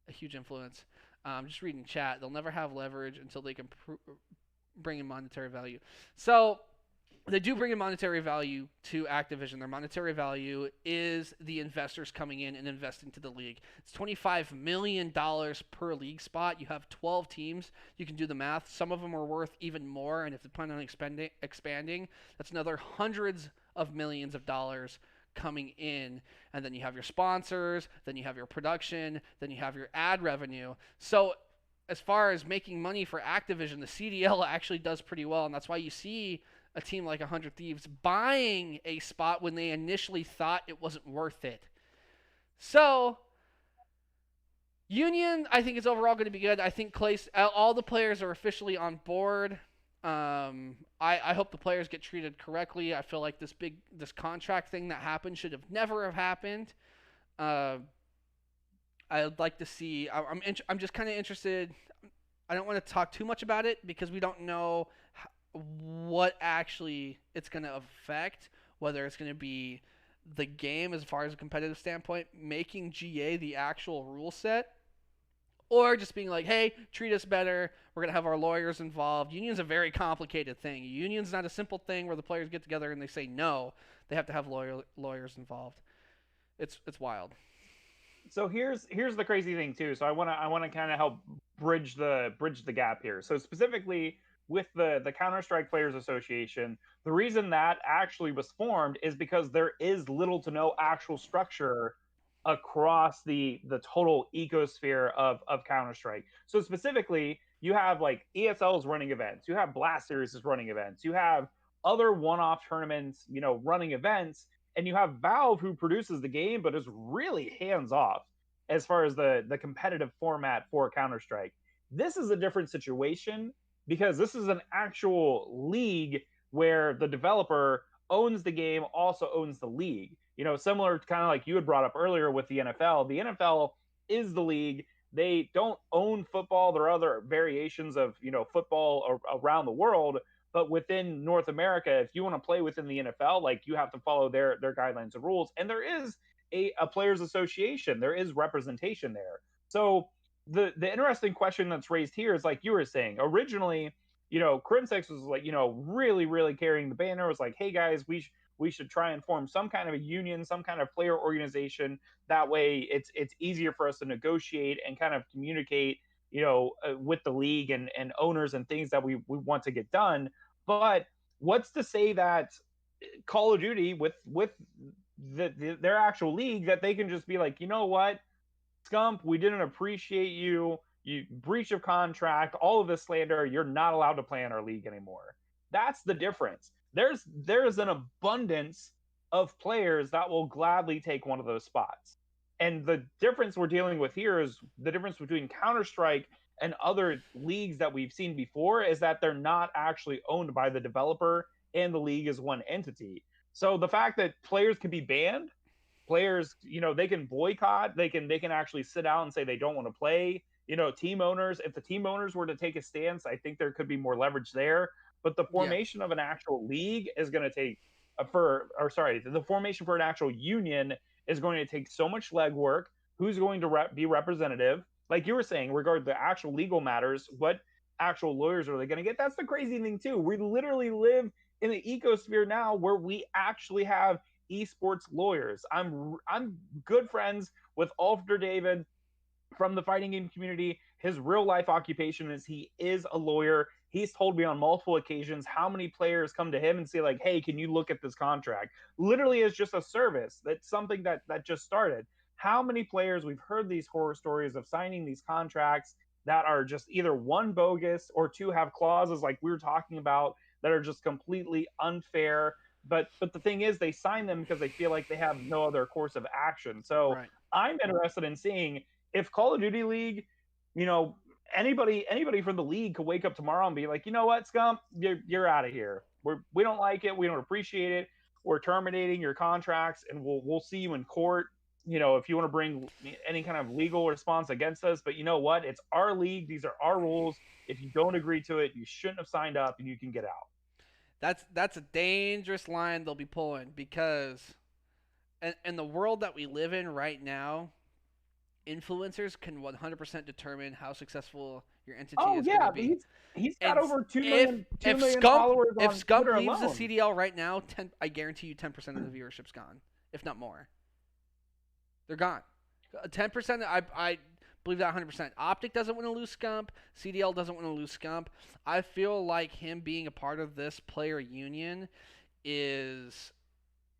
[SPEAKER 1] a huge influence. Just reading chat, they'll never have leverage until they can bring in monetary value. So they do bring in monetary value to Activision. Their monetary value is the investors coming in and investing to the league. It's $25 million per league spot. You have 12 teams. You can do the math. Some of them are worth even more, and if they plan on expanding, that's another hundreds of millions of dollars coming in. And then you have your sponsors, then you have your production, then you have your ad revenue. So as far as making money for Activision, the CDL actually does pretty well, and that's why you see a team like 100 Thieves buying a spot when they initially thought it wasn't worth it. So, Union, I think, is overall going to be good. I think all the players are officially on board. I hope the players get treated correctly. I feel like this contract thing that happened should have never have happened. I'd like to see. I'm just kind of interested. I don't want to talk too much about it because we don't know what actually it's going to affect, whether it's going to be the game as far as a competitive standpoint, making GA the actual rule set, or just being like, hey, treat us better, we're going to have our lawyers involved. Union's a very complicated thing. Union's not a simple thing where the players get together and they say no. They have to have lawyers involved. It's wild.
[SPEAKER 2] So here's the crazy thing too. So I want to kind of help bridge the gap here. So specifically with the Counter-Strike Players Association, the reason that actually was formed is because there is little to no actual structure across the total ecosphere of Counter-Strike. So specifically, you have like ESL's running events, you have Blast Series is running events, you have other one-off tournaments, running events, and you have Valve who produces the game but is really hands-off as far as the competitive format for Counter-Strike. This is a different situation because this is an actual league where the developer owns the game, also owns the league. Similar to kind of like you had brought up earlier with the NFL. The NFL is the league. They don't own football. There are other variations of, football around the world, but within North America, if you want to play within the NFL, like you have to follow their guidelines and rules. And there is a players association. There is representation there. So the interesting question that's raised here is like you were saying originally, Crim Six was like, really, really carrying the banner. It was like, hey guys, we should try and form some kind of a union, some kind of player organization. That way it's easier for us to negotiate and kind of communicate, with the league and owners and things that we want to get done. But what's to say that Call of Duty with their actual league, that they can just be like, you know what, Scump, we didn't appreciate you. You breach of contract, all of this slander. You're not allowed to play in our league anymore. That's the difference. There's an abundance of players that will gladly take one of those spots. And the difference we're dealing with here is the difference between Counter-Strike and other leagues that we've seen before is that they're not actually owned by the developer and the league is one entity. So the fact that players can be banned, players, they can boycott, they can actually sit out and say they don't want to play. Team owners, if the team owners were to take a stance, I think there could be more leverage there. But the formation of an actual league is going to take the formation for an actual union is going to take so much legwork. Who's going to be representative? Like you were saying, regarding the actual legal matters, what actual lawyers are they going to get? That's the crazy thing too. We literally live in an ecosphere now where we actually have esports lawyers. I'm good friends with Alfred David from the fighting game community. His real life occupation is he is a lawyer. He's told me on multiple occasions how many players come to him and say like, hey, can you look at this contract? Literally is just a service. That's something that just started. How many players, we've heard these horror stories of signing these contracts that are just either one, bogus, or two, have clauses like we were talking about that are just completely unfair. But the thing is, they sign them because they feel like they have no other course of action. So right. I'm interested in seeing if Call of Duty League, anybody from the league could wake up tomorrow and be like, you know what, Scump, you're out of here. We don't like it. We don't appreciate it. We're terminating your contracts, and we'll see you in court. If you want to bring any kind of legal response against us. But you know what? It's our league. These are our rules. If you don't agree to it, you shouldn't have signed up, and you can get out.
[SPEAKER 1] That's a dangerous line they'll be pulling, because in the world that we live in right now, influencers can 100% determine how successful your entity is going to be.
[SPEAKER 2] He's got over 2 million followers on
[SPEAKER 1] If Scump
[SPEAKER 2] Twitter
[SPEAKER 1] leaves
[SPEAKER 2] alone.
[SPEAKER 1] the CDL right now, I guarantee you 10% of the viewership's gone, if not more. They're gone. 10%, I believe that 100%. Optic doesn't want to lose Scump. CDL doesn't want to lose Scump. I feel like him being a part of this player union is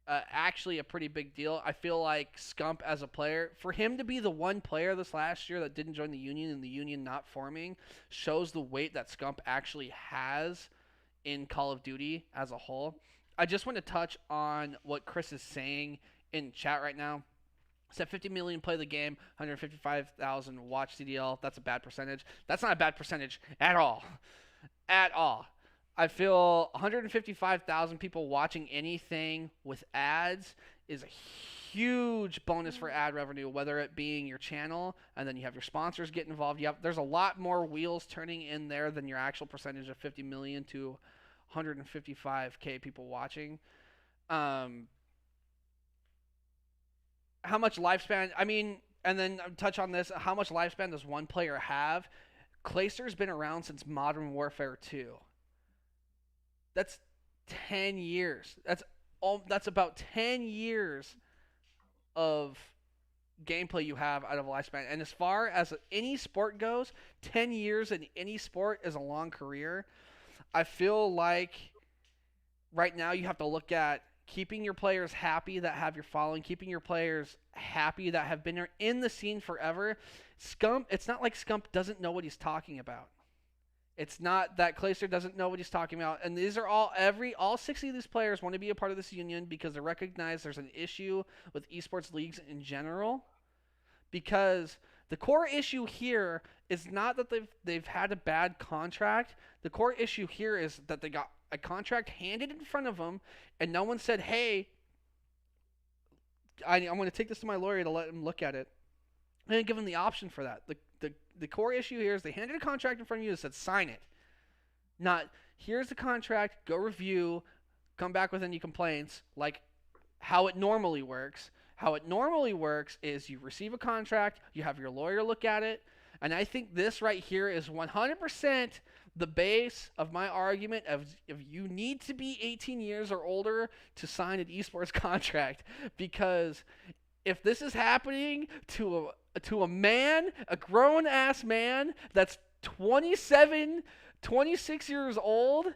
[SPEAKER 1] actually a pretty big deal. I feel like Scump as a player, for him to be the one player this last year that didn't join the union and the union not forming, shows the weight that Scump actually has in Call of Duty as a whole. I just want to touch on what Chris is saying in chat right now. Said 50 million play the game, 155,000 watch CDL. That's a bad percentage. That's not a bad percentage at all. At all. I feel 155,000 people watching anything with ads is a huge bonus for ad revenue, whether it being your channel and then you have your sponsors get involved. There's a lot more wheels turning in there than your actual percentage of 50 million to 155K people watching. How much lifespan? I mean, and then touch on this. How much lifespan does one player have? Clayster's been around since Modern Warfare 2. That's 10 years. That's about 10 years of gameplay you have out of a lifespan. And as far as any sport goes, 10 years in any sport is a long career. I feel like right now you have to look at keeping your players happy that have your following, keeping your players happy that have been in the scene forever. Scump, it's not like Scump doesn't know what he's talking about. It's not that Clayster doesn't know what he's talking about. And these are all 60 of these players want to be a part of this union because they recognize there's an issue with esports leagues in general. Because the core issue here is not that they've had a bad contract. The core issue here is that they got a contract handed in front of them, and no one said, hey, I'm going to take this to my lawyer to let him look at it. I didn't give him the option for that. The core issue here is they handed a contract in front of you and said sign it. Not here's the contract, go review, come back with any complaints, like how it normally works. How it normally works is you receive a contract, you have your lawyer look at it, and I think this right here is 100% the base of my argument of if you need to be 18 years or older to sign an esports contract, because if this is happening to a man, a grown ass man that's 27, 26 years old,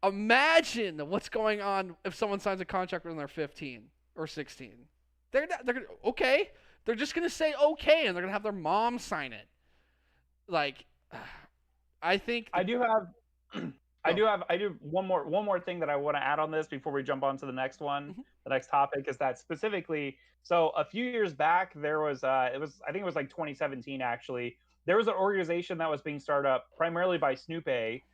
[SPEAKER 1] imagine what's going on if someone signs a contract when they're 15 or 16. They're gonna, okay. They're just gonna say okay, and they're gonna have their mom sign it. Like, I think
[SPEAKER 2] I do have I do one more thing that I want to add on this before we jump on to the next one.
[SPEAKER 1] Mhm.
[SPEAKER 2] The next topic is that specifically, so a few years back there was I think it was like 2017 actually. There was an organization that was being started up primarily by Snoopy,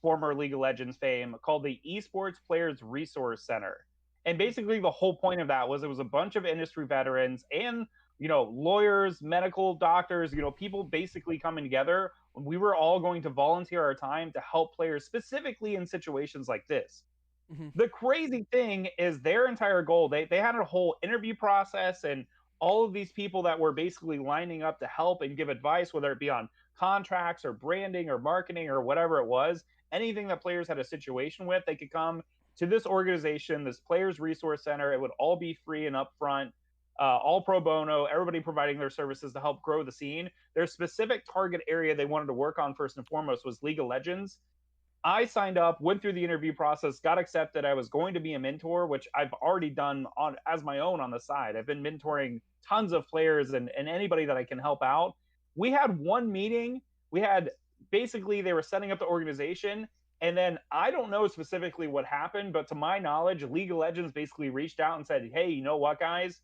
[SPEAKER 2] former League of Legends fame, called the Esports Players Resource Center. And basically the whole point of that was it was a bunch of industry veterans and lawyers, medical doctors, people basically coming together. We were all going to volunteer our time to help players specifically in situations like this.
[SPEAKER 1] Mhm.
[SPEAKER 2] The crazy thing is their entire goal, they had a whole interview process and all of these people that were basically lining up to help and give advice, whether it be on contracts or branding or marketing or whatever it was, anything that players had a situation with, they could come to this organization, this Players Resource Center. It would all be free and upfront, all pro bono, everybody providing their services to help grow the scene. Their specific target area they wanted to work on first and foremost was League of Legends. I signed up, went through the interview process, got accepted. I was going to be a mentor, which I've already done on as my own on the side. I've been mentoring tons of players and anybody that I can help out. We had one meeting. We had basically they were setting up the organization. And then I don't know specifically what happened, but to my knowledge, League of Legends basically reached out and said, hey, you know what, guys?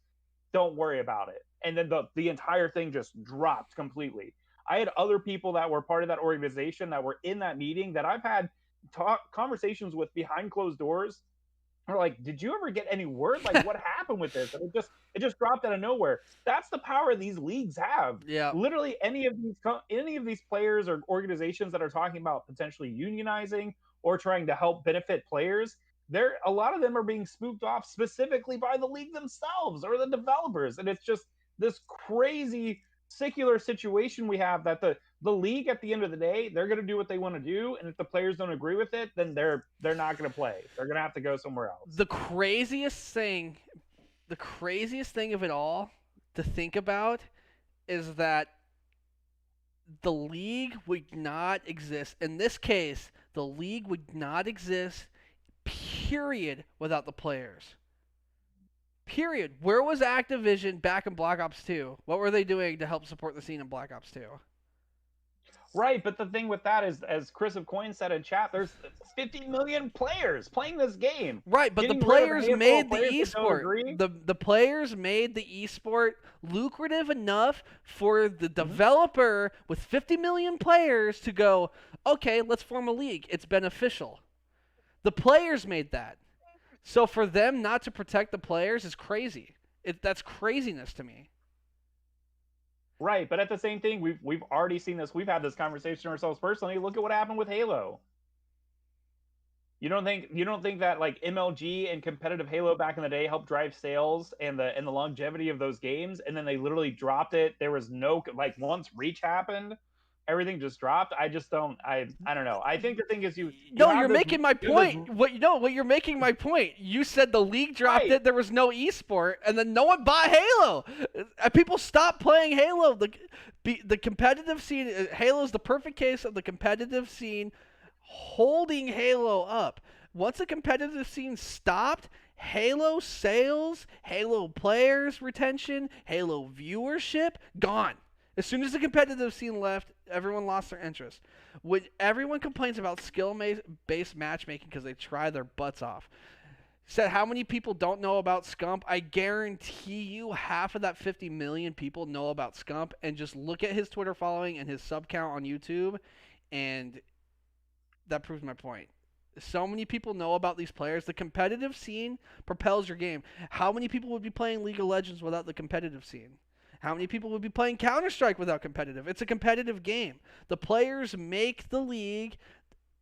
[SPEAKER 2] Don't worry about it. And then the entire thing just dropped completely. I had other people that were part of that organization that were in that meeting that I've had conversations with behind closed doors. Are like, did you ever get any word? Like, what happened with this? And it just dropped out of nowhere. That's the power these leagues have.
[SPEAKER 1] Yeah.
[SPEAKER 2] Literally, any of these players or organizations that are talking about potentially unionizing or trying to help benefit players, a lot of them are being spooked off specifically by the league themselves or the developers, and it's just this crazy secular situation we have that the league at the end of the day, they're going to do what they want to do, and if the players don't agree with it, then they're not going to play. They're going to have to go somewhere else.
[SPEAKER 1] The craziest thing of it all to think about is that the league would not exist. In this case, the league would not exist, period, without the players. Period. Where was Activision back in Black Ops 2? What were they doing to help support the scene in Black Ops 2?
[SPEAKER 2] Right, but the thing with that is, as Chris of Coin said in chat, there's 50 million players playing this game.
[SPEAKER 1] Right, but the players made the esport. The players made the esport lucrative enough for the developer with 50 million players to go, okay, let's form a league. It's beneficial. The players made that. So for them not to protect the players is crazy. That's craziness to me.
[SPEAKER 2] Right, but at the same thing, we've already seen this. We've had this conversation ourselves personally. Look at what happened with Halo. You don't think that like MLG and competitive Halo back in the day helped drive sales and the longevity of those games, and then they literally dropped it. There was no like once Reach happened, everything just dropped. I just don't. I don't know. I think the thing is
[SPEAKER 1] you're making my point. You're making my point. You said the league dropped it. There was no esport, and then no one bought Halo. People stopped playing Halo. The competitive scene. Halo's the perfect case of the competitive scene holding Halo up. Once the competitive scene stopped, Halo sales, Halo players retention, Halo viewership gone. As soon as the competitive scene left, everyone lost their interest. When everyone complains about skill-based matchmaking because they try their butts off. Said how many people don't know about Scump? I guarantee you half of that 50 million people know about Scump, and just look at his Twitter following and his sub count on YouTube, and that proves my point. So many people know about these players. The competitive scene propels your game. How many people would be playing League of Legends without the competitive scene? How many people would be playing Counter-Strike without competitive? It's a competitive game. The players make the league,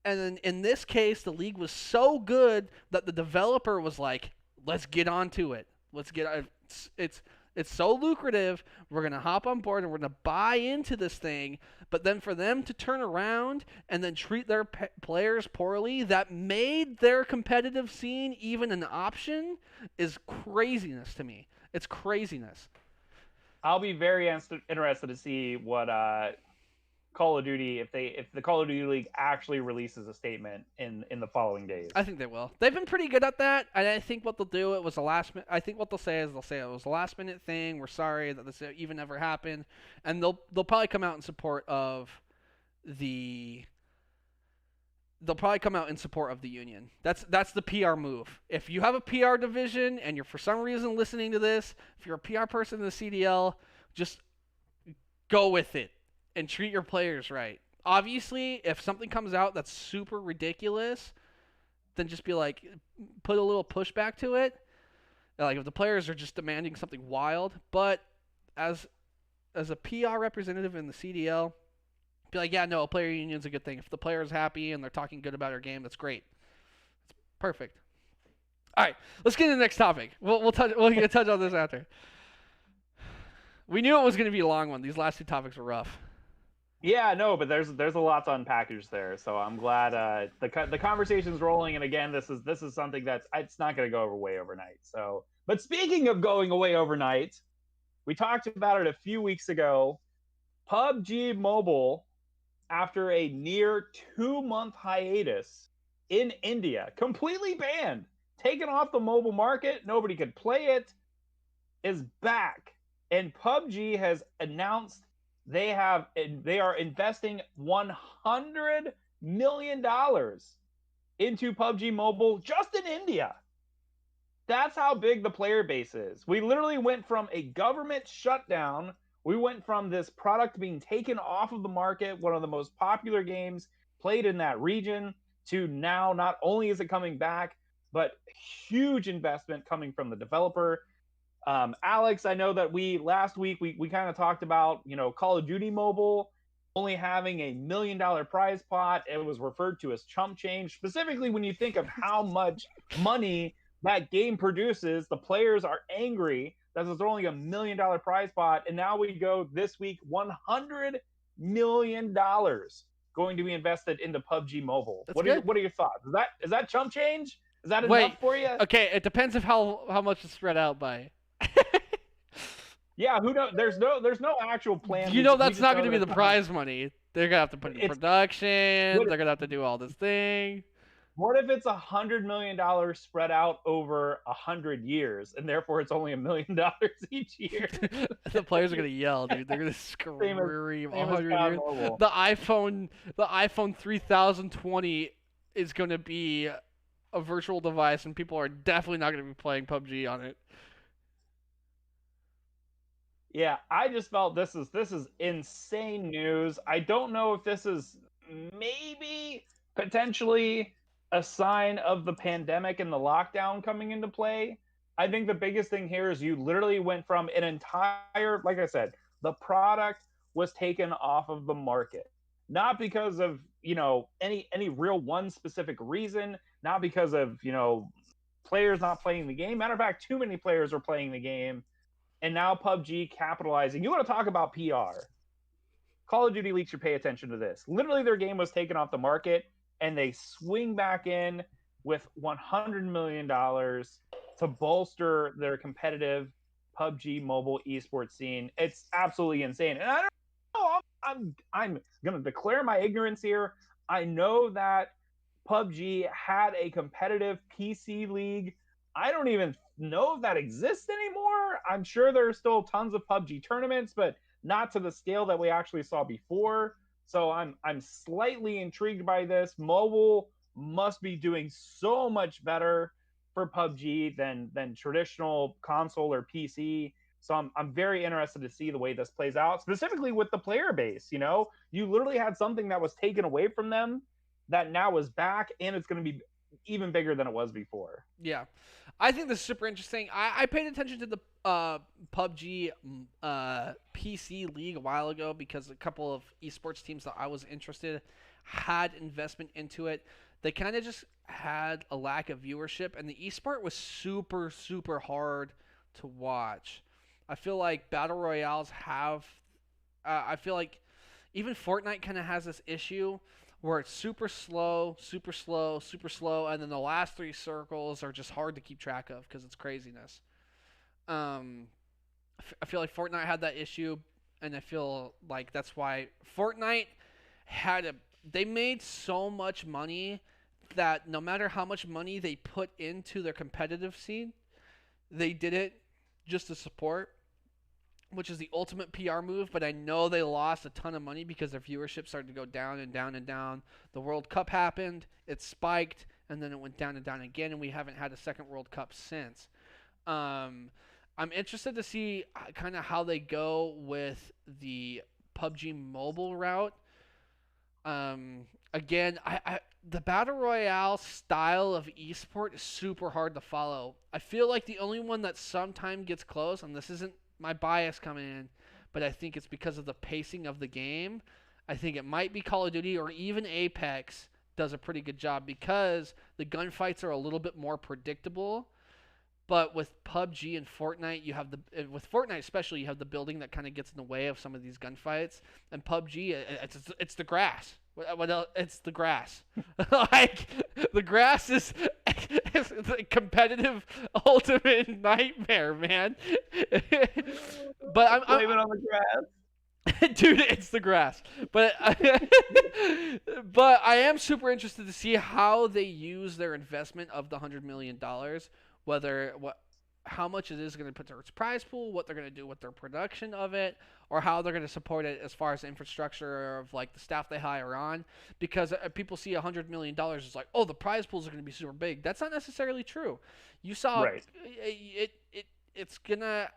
[SPEAKER 1] and then in this case, the league was so good that the developer was like, "Let's get onto it. Let's get it's so lucrative. We're gonna hop on board and we're gonna buy into this thing." But then for them to turn around and then treat their players poorly, that made their competitive scene even an option, is craziness to me. It's craziness.
[SPEAKER 2] I'll be very interested to see what Call of Duty, if the Call of Duty League actually releases a statement in the following days.
[SPEAKER 1] I think they will. They've been pretty good at that, and I think what they'll do, it was a last minute. I think what they'll say is it was a last minute thing. We're sorry that this even ever happened, and they'll probably come out in support of the. They'll probably come out in support of the union. That's the PR move. If you have a PR division and you're for some reason listening to this, if you're a PR person in the CDL, just go with it and treat your players right. Obviously, if something comes out that's super ridiculous, then just be like, put a little pushback to it. Like if the players are just demanding something wild, but as a PR representative in the CDL, be like, yeah, no, a player union's a good thing. If the player's happy and they're talking good about our game, that's great. It's perfect. All right, let's get to the next topic. We'll touch on this after. We knew it was going to be a long one. These last two topics were rough.
[SPEAKER 2] Yeah, no, but there's a lot to unpackage there. So I'm glad the conversation's rolling. And again, this is something that's it's not going to go away overnight. So, but speaking of going away overnight, we talked about it a few weeks ago. PUBG Mobile, after a near 2-month hiatus in India, completely banned, taken off the mobile market, nobody could play it, is back. And PUBG has announced they are investing $100 million into PUBG Mobile just in India. That's how big the player base is. We literally went from a government shutdown. We went from this product being taken off of the market, one of the most popular games played in that region, to now not only is it coming back, but huge investment coming from the developer. Alex, I know that last week we kind of talked about, Call of Duty Mobile only having $1 million prize pot. It was referred to as chump change, specifically when you think of how much money that game produces. The players are angry that there's only $1 million prize pot, and now we go this week, $100 million going to be invested into PUBG Mobile. What are your thoughts? Is that chump change? Is that enough for you?
[SPEAKER 1] Okay, it depends of how much it's spread out by.
[SPEAKER 2] Yeah, who knows? There's no actual plan.
[SPEAKER 1] That's not going to be the prize money. They're going to have to put it in production. They're going to have to do all this thing.
[SPEAKER 2] What if it's $100 million spread out over 100 years, and therefore it's only $1 million each year?
[SPEAKER 1] The players are going to yell, dude. They're going to scream 100 years. The iPhone 3020 is going to be a virtual device, and people are definitely not going to be playing PUBG on it.
[SPEAKER 2] Yeah, I just felt this is insane news. I don't know if this is maybe potentially a sign of the pandemic and the lockdown coming into play. I think the biggest thing here is you literally went from an entire, like I said, the product was taken off of the market. Not because of, any real one specific reason, not because of, players not playing the game. Matter of fact, too many players are playing the game. And now PUBG capitalizing. You want to talk about PR? Call of Duty League should pay attention to this. Literally, their game was taken off the market, and they swing back in with $100 million to bolster their competitive PUBG mobile esports scene. It's absolutely insane. And I don't know, I'm going to declare my ignorance here. I know that PUBG had a competitive PC league. I don't even know if that exists anymore. I'm sure there are still tons of PUBG tournaments, but not to the scale that we actually saw before. So I'm slightly intrigued by this. Mobile must be doing so much better for PUBG than traditional console or PC. So I'm very interested to see the way this plays out, specifically with the player base. You literally had something that was taken away from them, that now is back, and it's going to be even bigger than it was before.
[SPEAKER 1] Yeah, I think this is super interesting. I paid attention to the PUBG PC League a while ago because a couple of esports teams that I was interested had investment into it. They kind of just had a lack of viewership, and the esport was super hard to watch. I feel like battle royales have. I feel like even Fortnite kind of has this issue where it's super slow, and then the last three circles are just hard to keep track of because it's craziness. Um, I feel like Fortnite had that issue, and I feel like that's why Fortnite had a. They made so much money that no matter how much money they put into their competitive scene, they did it just to support, which is the ultimate PR move, but I know they lost a ton of money because their viewership started to go down and down and down. The World Cup happened, it spiked, and then it went down and down again, and we haven't had a second World Cup since. I'm interested to see kind of how they go with the PUBG mobile route. Again, the battle royale style of esport is super hard to follow. I feel like the only one that sometimes gets close, and this isn't my bias coming in, but I think it's because of the pacing of the game. I think it might be Call of Duty or even Apex does a pretty good job because the gunfights are a little bit more predictable. But with PUBG and Fortnite, you have with Fortnite especially, you have the building that kind of gets in the way of some of these gunfights. And PUBG, it's the grass. What else? It's the grass. Like the grass is the competitive ultimate nightmare, man. But
[SPEAKER 2] Blame it on the grass.
[SPEAKER 1] dude, it's the grass. But but I am super interested to see how they use their investment of the $100 million, whether how much it is going to put towards prize pool, what they're going to do with their production of it, or how they're going to support it as far as the infrastructure of like the staff they hire on. Because people see $100 million, it's like, oh, the prize pools are going to be super big. That's not necessarily true. You saw
[SPEAKER 2] Right.
[SPEAKER 1] It's gonna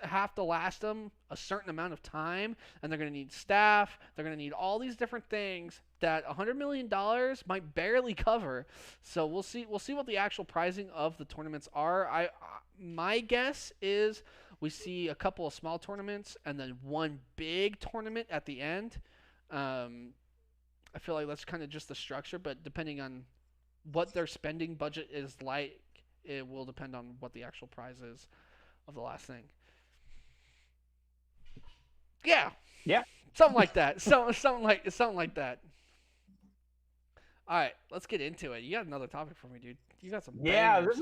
[SPEAKER 1] have to last them a certain amount of time, and they're gonna need staff. They're gonna need all these different things that $100 million might barely cover. So we'll see. We'll see what the actual pricing of the tournaments are. My guess is we see a couple of small tournaments and then one big tournament at the end. I feel like that's kind of just the structure, but depending on what their spending budget is like, it will depend on what the actual prize is of the last thing. Yeah,
[SPEAKER 2] Yeah.
[SPEAKER 1] something like that. Something like that. All right, let's get into it. You got another topic for me, dude. You got some.
[SPEAKER 2] Yeah,
[SPEAKER 1] bangers.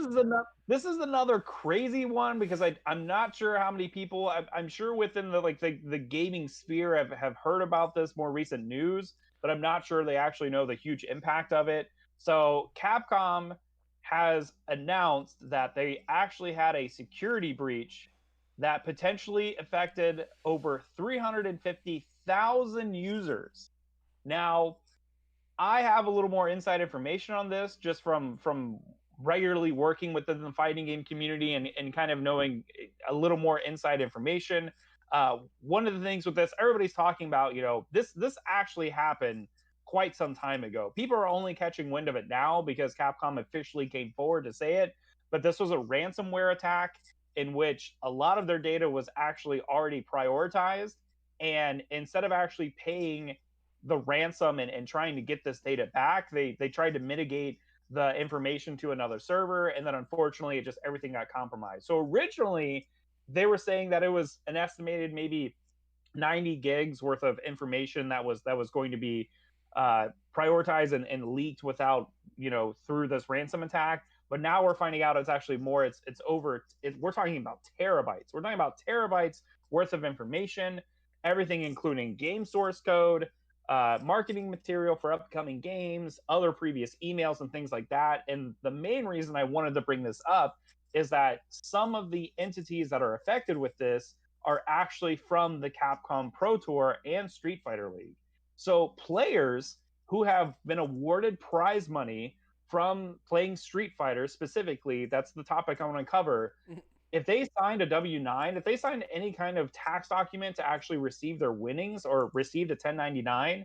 [SPEAKER 2] this is another crazy one because I'm not sure how many people I'm sure within the gaming sphere have heard about this more recent news, but I'm not sure they actually know the huge impact of it. So Capcom has announced that they actually had a security breach that potentially affected over 350,000 users. Now, I have a little more inside information on this just from regularly working within the fighting game community and kind of knowing a little more inside information. One of the things with this, everybody's talking about, this actually happened quite some time ago. People are only catching wind of it now because Capcom officially came forward to say it. But this was a ransomware attack in which a lot of their data was actually already prioritized. And instead of actually paying the ransom and trying to get this data back, they tried to mitigate the information to another server, and then unfortunately it just everything got compromised. So originally they were saying that it was an estimated maybe 90 gigs worth of information that was going to be prioritized and leaked without through this ransom attack. But now we're finding out it's actually more. It's over. We're talking about terabytes. We're talking about terabytes worth of information, everything including game source code, marketing material for upcoming games, other previous emails, and things like that. And the main reason I wanted to bring this up is that some of the entities that are affected with this are actually from the Capcom Pro Tour and Street Fighter League. So players who have been awarded prize money from playing Street Fighter specifically, that's the topic I want to cover. If they signed a W-9, if they signed any kind of tax document to actually receive their winnings or received a 1099,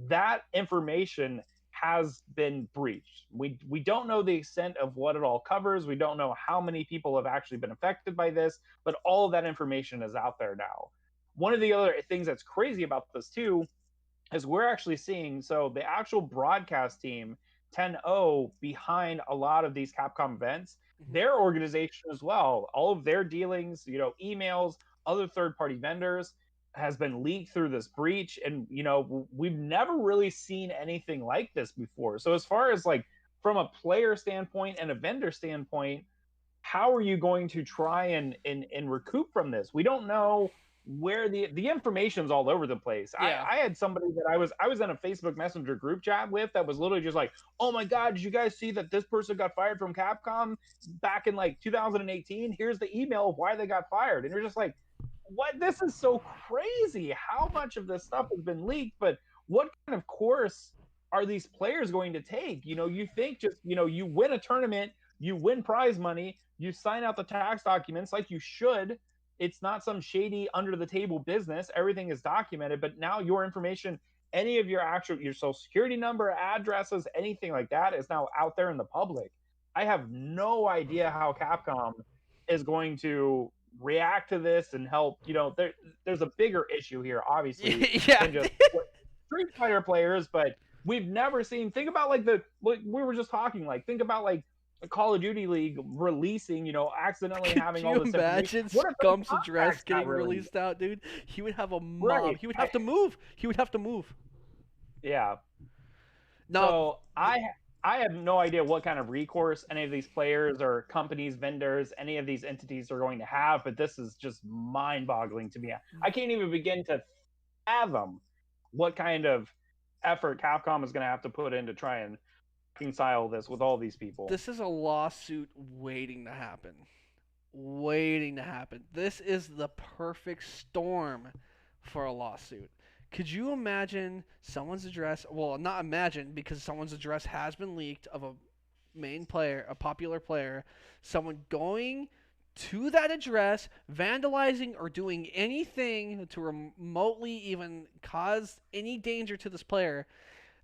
[SPEAKER 2] that information has been breached. We don't know the extent of what it all covers. We don't know how many people have actually been affected by this, but all of that information is out there now. One of the other things that's crazy about this too is we're actually seeing, so the actual broadcast team 10-0 behind a lot of these Capcom events, their organization as well, all of their dealings, emails, other third-party vendors has been leaked through this breach. And we've never really seen anything like this before. So as far as like from a player standpoint and a vendor standpoint, how are you going to try and recoup from this? We don't know where the information's all over the place.
[SPEAKER 1] Yeah.
[SPEAKER 2] I had somebody that I was in a Facebook Messenger group chat with that was literally just like, oh my God, did you guys see that this person got fired from Capcom back in like 2018? Here's the email of why they got fired. And you're just like, what? This is so crazy. How much of this stuff has been leaked, but what kind of course are these players going to take? You think just, you win a tournament, you win prize money, you sign out the tax documents like you should. It's not some shady under the table business. Everything is documented, but now your information, any of your social security number, addresses, anything like that is now out there in the public. I have no idea how Capcom is going to react to this and help. There's a bigger issue here, obviously, than just Street Fighter players, but we've never seen. Think about like we were just talking. Like think about like a Call of Duty League releasing, accidentally having all this.
[SPEAKER 1] Could you imagine Scump's address getting released out, dude? He would have a mob. Right. He would have to move.
[SPEAKER 2] Yeah.
[SPEAKER 1] No.
[SPEAKER 2] So I have no idea what kind of recourse any of these players or companies, vendors, any of these entities are going to have, but this is just mind-boggling to me. I can't even begin to fathom what kind of effort Capcom is going to have to put in to try and reconcile this with all these people.
[SPEAKER 1] This is a lawsuit waiting to happen. This is the perfect storm for a lawsuit. Could you imagine someone's address? Well, not imagine, because someone's address has been leaked of a main player, a popular player, someone going to that address, vandalizing or doing anything to remotely even cause any danger to this player.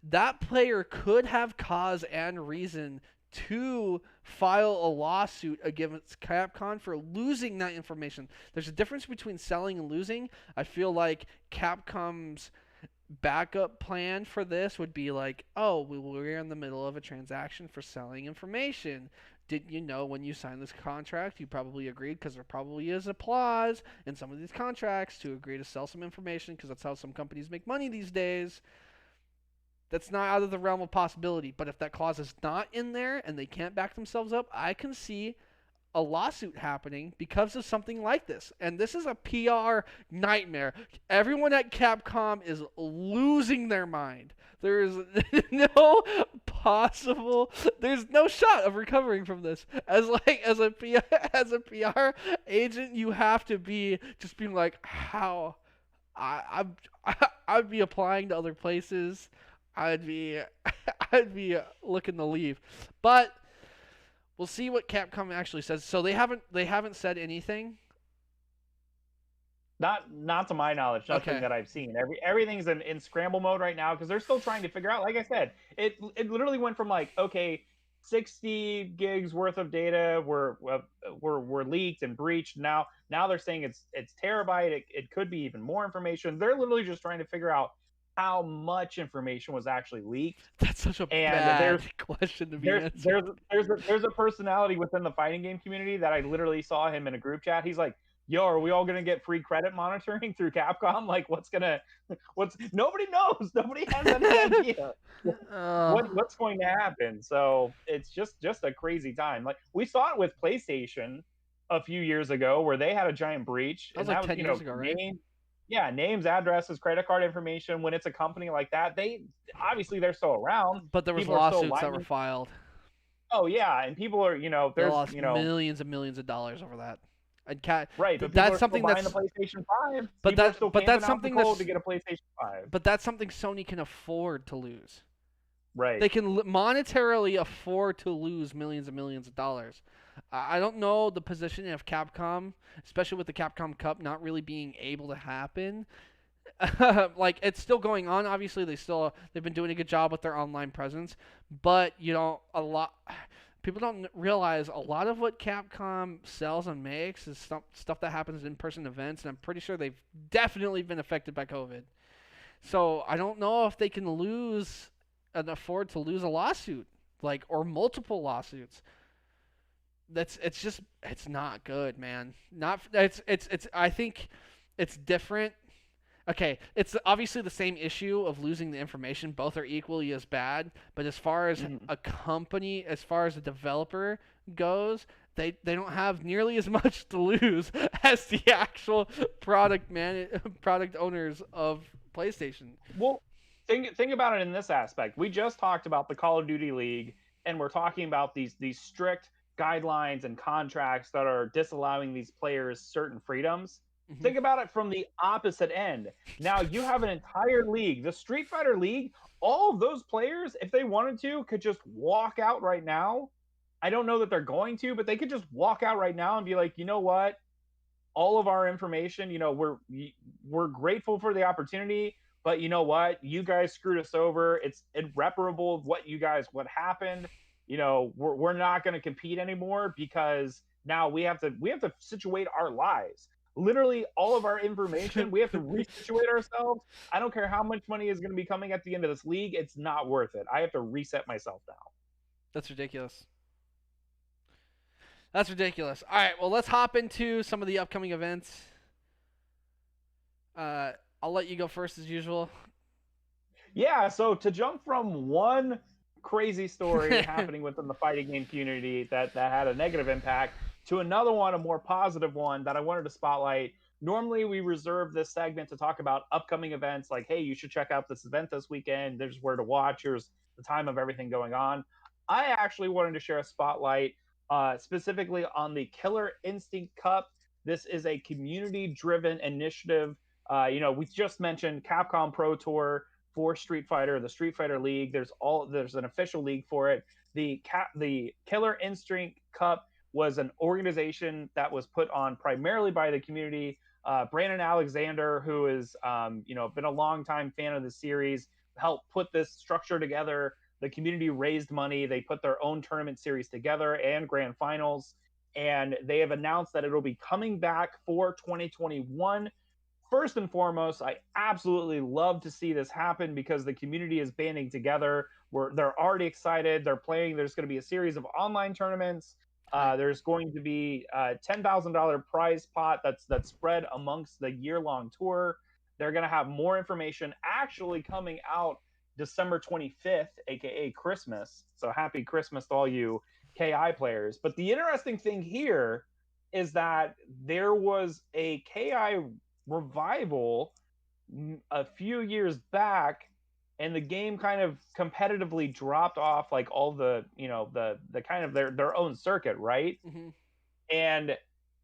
[SPEAKER 1] That player could have cause and reason to file a lawsuit against Capcom for losing that information. There's a difference between selling and losing. I feel like Capcom's backup plan for this would be like, oh, we're in the middle of a transaction for selling information. Didn't you know when you signed this contract, you probably agreed, because there probably is a clause in some of these contracts to agree to sell some information, because that's how some companies make money these days. That's not out of the realm of possibility. But if that clause is not in there and they can't back themselves up, I can see a lawsuit happening because of something like this. And this is a PR nightmare. Everyone at Capcom is losing their mind. There is no shot of recovering from this. As a PR agent, you have to be just being like, how I'd be applying to other places. I'd be looking to leave, but we'll see what Capcom actually says. So they haven't said anything.
[SPEAKER 2] Not to my knowledge, nothing that I've seen. Everything's in scramble mode right now because they're still trying to figure out. Like I said, it literally went from like 60 gigs worth of data were leaked and breached. Now they're saying it's terabyte. It could be even more information. They're literally just trying to figure out how much information was actually leaked.
[SPEAKER 1] That's such a bad question to be answered.
[SPEAKER 2] There's a personality within the fighting game community that I literally saw him in a group chat. He's like, yo, are we all going to get free credit monitoring through Capcom? Like, nobody knows. Nobody has any idea what's going to happen. So it's just a crazy time. Like, we saw it with PlayStation a few years ago where they had a giant breach.
[SPEAKER 1] That was like 10 years ago, right?
[SPEAKER 2] Names, addresses, credit card information. When it's a company like that, they're still around.
[SPEAKER 1] But there was lawsuits that were filed.
[SPEAKER 2] Oh yeah, and people are
[SPEAKER 1] they lost millions and millions of dollars over that.
[SPEAKER 2] Right, but
[SPEAKER 1] that's something
[SPEAKER 2] that's the PlayStation 5.
[SPEAKER 1] But that's something
[SPEAKER 2] to get a PlayStation 5.
[SPEAKER 1] But that's something Sony can afford to lose.
[SPEAKER 2] Right.
[SPEAKER 1] They can monetarily afford to lose millions and millions of dollars. I don't know the position of Capcom, especially with the Capcom Cup not really being able to happen. like it's still going on. Obviously, they've been doing a good job with their online presence, but a lot people don't realize a lot of what Capcom sells and makes is stuff that happens in person events, and I'm pretty sure they've definitely been affected by COVID. So I don't know if they can lose and afford to lose a lawsuit, or multiple lawsuits. It's not good, man. Not it's I think it's different. Okay, it's obviously the same issue of losing the information. Both are equally as bad, but as far as a company, as far as a developer goes, they don't have nearly as much to lose as the actual product owners of PlayStation.
[SPEAKER 2] Well, think about it in this aspect. We just talked about the Call of Duty League, and we're talking about these strict guidelines and contracts that are disallowing these players certain freedoms. Mm-hmm. Think about it from the opposite end. Now you have an entire league, the Street Fighter League. All of those players, if they wanted to, could just walk out right now. I don't know that they're going to, but they could just walk out right now and be like, you know what? All of our information, we're grateful for the opportunity, but you know what? You guys screwed us over. It's irreparable what happened. We're not going to compete anymore because now we have to situate our lives. Literally all of our information, we have to resituate ourselves. I don't care how much money is going to be coming at the end of this league. It's not worth it. I have to reset myself now.
[SPEAKER 1] That's ridiculous. All right, well, let's hop into some of the upcoming events. I'll let you go first as usual.
[SPEAKER 2] Yeah, so to jump from one crazy story happening within the fighting game community that had a negative impact to another one, a more positive one that I wanted to spotlight. Normally, we reserve this segment to talk about upcoming events like, hey, you should check out this event this weekend. There's where to watch. Here's the time of everything going on. I actually wanted to share a spotlight specifically on the Killer Instinct Cup. This is a community-driven initiative. We just mentioned Capcom Pro Tour for Street Fighter, the Street Fighter League. There's an official league for it. The Killer Instinct Cup was an organization that was put on primarily by the community. Brandon Alexander, who is been a longtime fan of the series, helped put this structure together. The community raised money. They put their own tournament series together and grand finals, and they have announced that it'll be coming back for 2021. First and foremost, I absolutely love to see this happen because the community is banding together. They're already excited. They're playing. There's going to be a series of online tournaments. There's going to be a $10,000 prize pot that's spread amongst the year-long tour. They're going to have more information actually coming out December 25th, aka Christmas. So happy Christmas to all you KI players. But the interesting thing here is that there was a KI revival a few years back, and the game kind of competitively dropped off like all the kind of their own circuit, right?
[SPEAKER 1] Mm-hmm.
[SPEAKER 2] And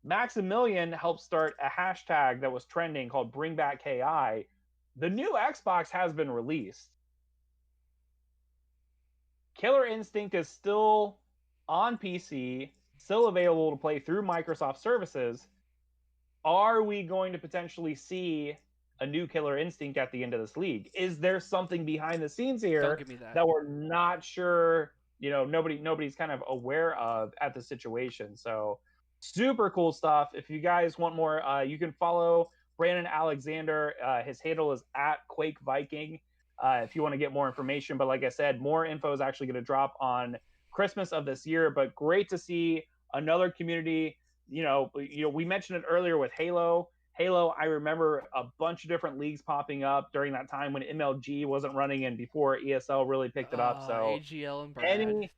[SPEAKER 2] Maximilian helped start a hashtag that was trending called Bring Back KI. The new Xbox has been released. Killer Instinct is still on PC, still available to play through Microsoft services. Are we going to potentially see a new Killer Instinct at the end of this league? Is there something behind the scenes here that we're not sure, nobody's kind of aware of at the situation? So super cool stuff. If you guys want more, you can follow Brandon Alexander. His handle is @QuakeViking. If you want to get more information. But like I said, more info is actually going to drop on Christmas of this year. But great to see another community. We mentioned it earlier with Halo. I remember a bunch of different leagues popping up during that time when MLG wasn't running and before ESL really picked it up. So
[SPEAKER 1] AGL and Brad.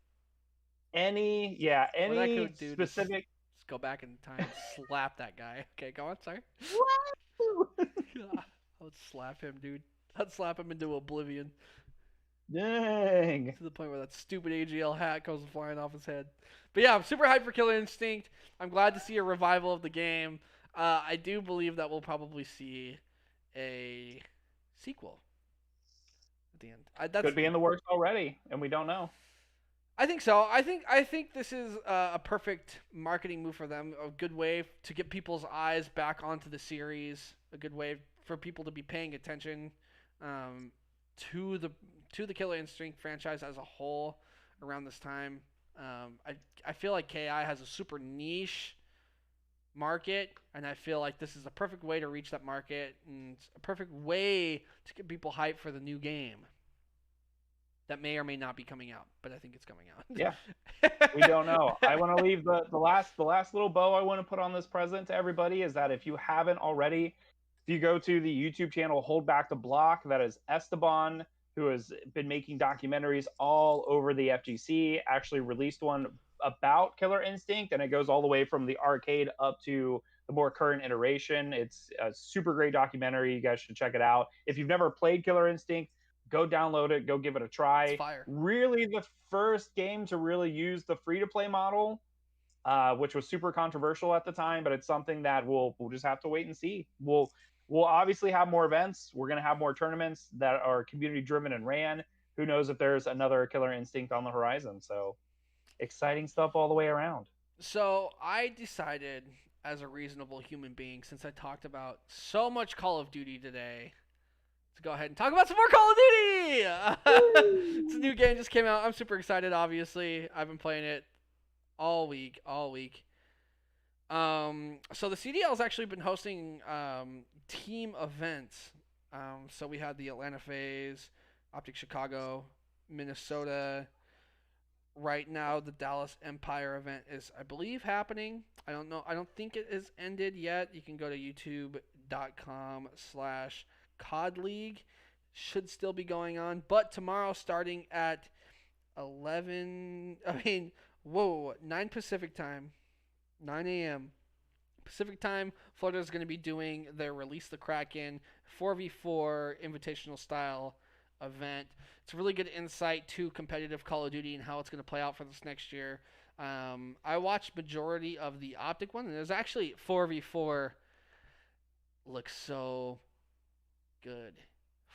[SPEAKER 2] any specific.
[SPEAKER 1] Just go back in time and slap that guy. Okay, go on. Sorry. I would slap him, dude. I'd slap him into oblivion.
[SPEAKER 2] Dang.
[SPEAKER 1] To the point where that stupid AGL hat goes flying off his head. But yeah, I'm super hyped for Killer Instinct. I'm glad to see a revival of the game. I do believe that we'll probably see a sequel at the end.
[SPEAKER 2] Could be in the works already, and we don't know.
[SPEAKER 1] I think so. I think this is a perfect marketing move for them. A good way to get people's eyes back onto the series. A good way for people to be paying attention to the Killer Instinct franchise as a whole around this time. I feel like KI has a super niche market, and I feel like this is a perfect way to reach that market, and it's a perfect way to get people hyped for the new game that may or may not be coming out, but I think it's coming out.
[SPEAKER 2] Yeah, we don't know. I want to leave the last little bow I want to put on this present to everybody is that if you haven't already, if you go to the YouTube channel Hold Back the Block, that is Esteban, who has been making documentaries all over the FGC, actually released one about Killer Instinct, and it goes all the way from the arcade up to the more current iteration. It's a super great documentary. You guys should check it out. If you've never played Killer Instinct, go download it, go give it a try.
[SPEAKER 1] It's fire.
[SPEAKER 2] Really the first game to really use the free-to-play model, which was super controversial at the time, but it's something that we'll just have to wait and see. We'll obviously have more events. We're going to have more tournaments that are community-driven and ran. Who knows if there's another Killer Instinct on the horizon. So exciting stuff all the way around.
[SPEAKER 1] So I decided, as a reasonable human being, since I talked about so much Call of Duty today, to go ahead and talk about some more Call of Duty. It's a new game, just came out. I'm super excited, obviously. I've been playing it all week. So the CDL has actually been hosting team events. So we had the Atlanta Phase, Optic Chicago, Minnesota. Right now, the Dallas Empire event is, I believe, happening. I don't know. I don't think it is ended yet. You can go to youtube.com/COD League. Should still be going on. But tomorrow, starting at 9 Pacific time, 9 a.m. Pacific time, Florida is going to be doing their Release the Kraken 4v4 invitational style event. It's a really good insight to competitive Call of Duty and how it's going to play out for this next year. I watched majority of the Optic one, and there's actually 4v4 looks so good.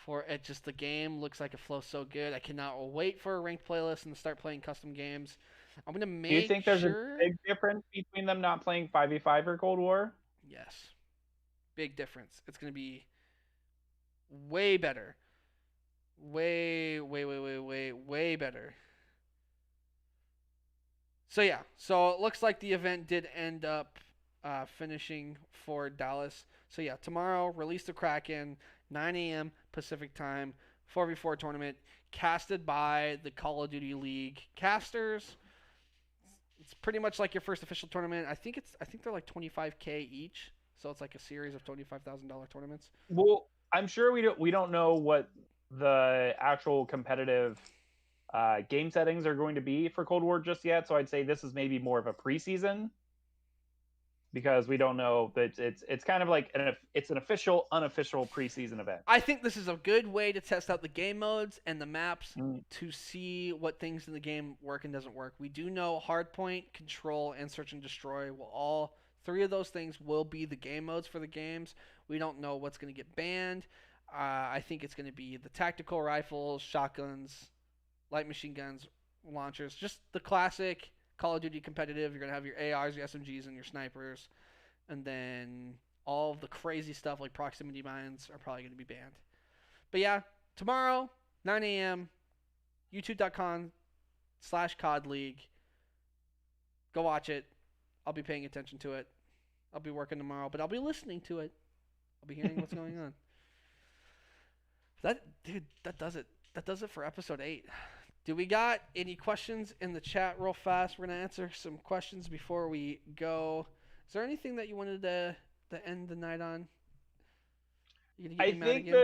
[SPEAKER 1] The game looks like it flows so good. I cannot wait for a ranked playlist and to start playing custom games. I'm gonna make.
[SPEAKER 2] Do you think there's a big difference between them not playing 5v5 or Cold War?
[SPEAKER 1] Yes, big difference. It's gonna be way better. Way better. So yeah, so it looks like the event did end up finishing for Dallas. So yeah, tomorrow, Release the Kraken, 9 a.m. Pacific time, 4v4 tournament, casted by the Call of Duty League casters. It's pretty much like your first official tournament. I think they're like $25K each, so it's like a series of $25,000 tournaments.
[SPEAKER 2] Well, I'm sure we don't know what the actual competitive game settings are going to be for Cold War just yet, so I'd say this is maybe more of a preseason because we don't know that it's kind of like it's an official unofficial preseason event.
[SPEAKER 1] I think this is a good way to test out the game modes and the maps to see what things in the game work and doesn't work. We do know Hardpoint, Control, and Search and Destroy will all three of those things will be the game modes for the games. We don't know what's going to get banned. I think it's going to be the tactical rifles, shotguns, light machine guns, launchers, just the classic Call of Duty competitive. You're going to have your ARs, your SMGs, and your snipers. And then all of the crazy stuff like proximity mines are probably going to be banned. But yeah, tomorrow, 9 a.m., youtube.com/COD League. Go watch it. I'll be paying attention to it. I'll be working tomorrow, but I'll be listening to it. I'll be hearing what's going on. That does it. That does it for episode 8. Do we got any questions in the chat real fast? We're going to answer some questions before we go. Is there anything that you wanted to end the night on?
[SPEAKER 2] I think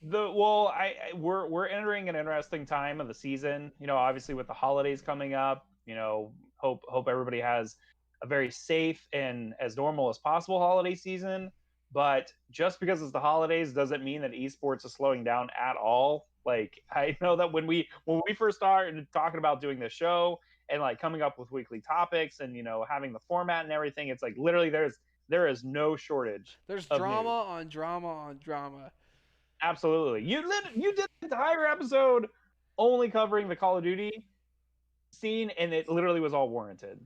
[SPEAKER 2] we're entering an interesting time of the season. You know, obviously with the holidays coming up, you know, hope everybody has a very safe and as normal as possible holiday season. But just because it's the holidays doesn't mean that esports is slowing down at all. Like, I know that when we first started talking about doing this show and like coming up with weekly topics and, you know, having the format and everything, it's like literally there is no shortage.
[SPEAKER 1] There's drama on drama on drama.
[SPEAKER 2] Absolutely. You did the entire episode only covering the Call of Duty scene, and it literally was all warranted.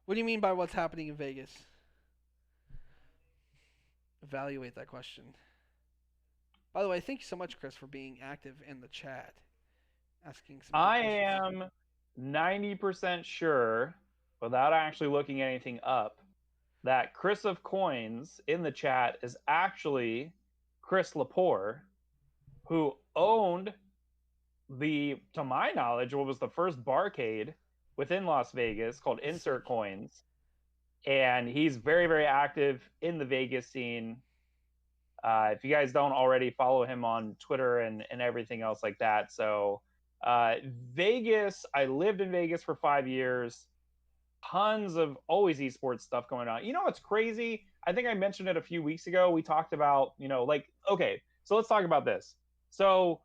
[SPEAKER 1] What do you mean by what's happening in Vegas? Evaluate that question. By the way, thank you so much, Chris, for being active in the chat, asking some good
[SPEAKER 2] I
[SPEAKER 1] questions.
[SPEAKER 2] am 90% sure, without actually looking anything up, that Chris of Coins in the chat is actually Chris Lepore, who owned to my knowledge, what was the first barcade within Las Vegas called Insert
[SPEAKER 1] Sick.
[SPEAKER 2] Coins. And he's very, very active in the Vegas scene. If you guys don't already, follow him on Twitter and everything else like that. So Vegas, I lived in Vegas for 5 years. Tons of always esports stuff going on. You know what's crazy? I think I mentioned it a few weeks ago. We talked about, okay, so let's talk about this. So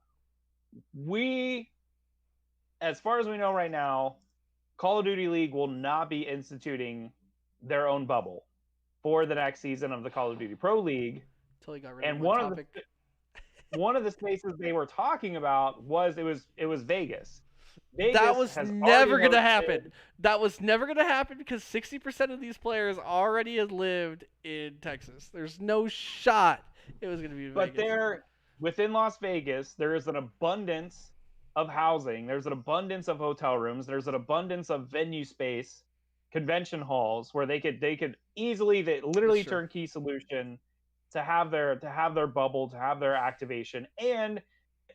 [SPEAKER 2] as far as we know right now, Call of Duty League will not be instituting their own bubble for the next season of the Call of Duty Pro League.
[SPEAKER 1] Totally got rid of
[SPEAKER 2] And
[SPEAKER 1] one topic.
[SPEAKER 2] one of the spaces they were talking about was Vegas.
[SPEAKER 1] That was never going to happen. That was never going to happen because 60% of these players already had lived in Texas. There's no shot it was going to be Vegas.
[SPEAKER 2] But there, within Las Vegas, there is an abundance of housing. There's an abundance of hotel rooms. There's an abundance of venue space, convention halls where they could easily, literally turnkey solution to have their bubble, to have their activation. And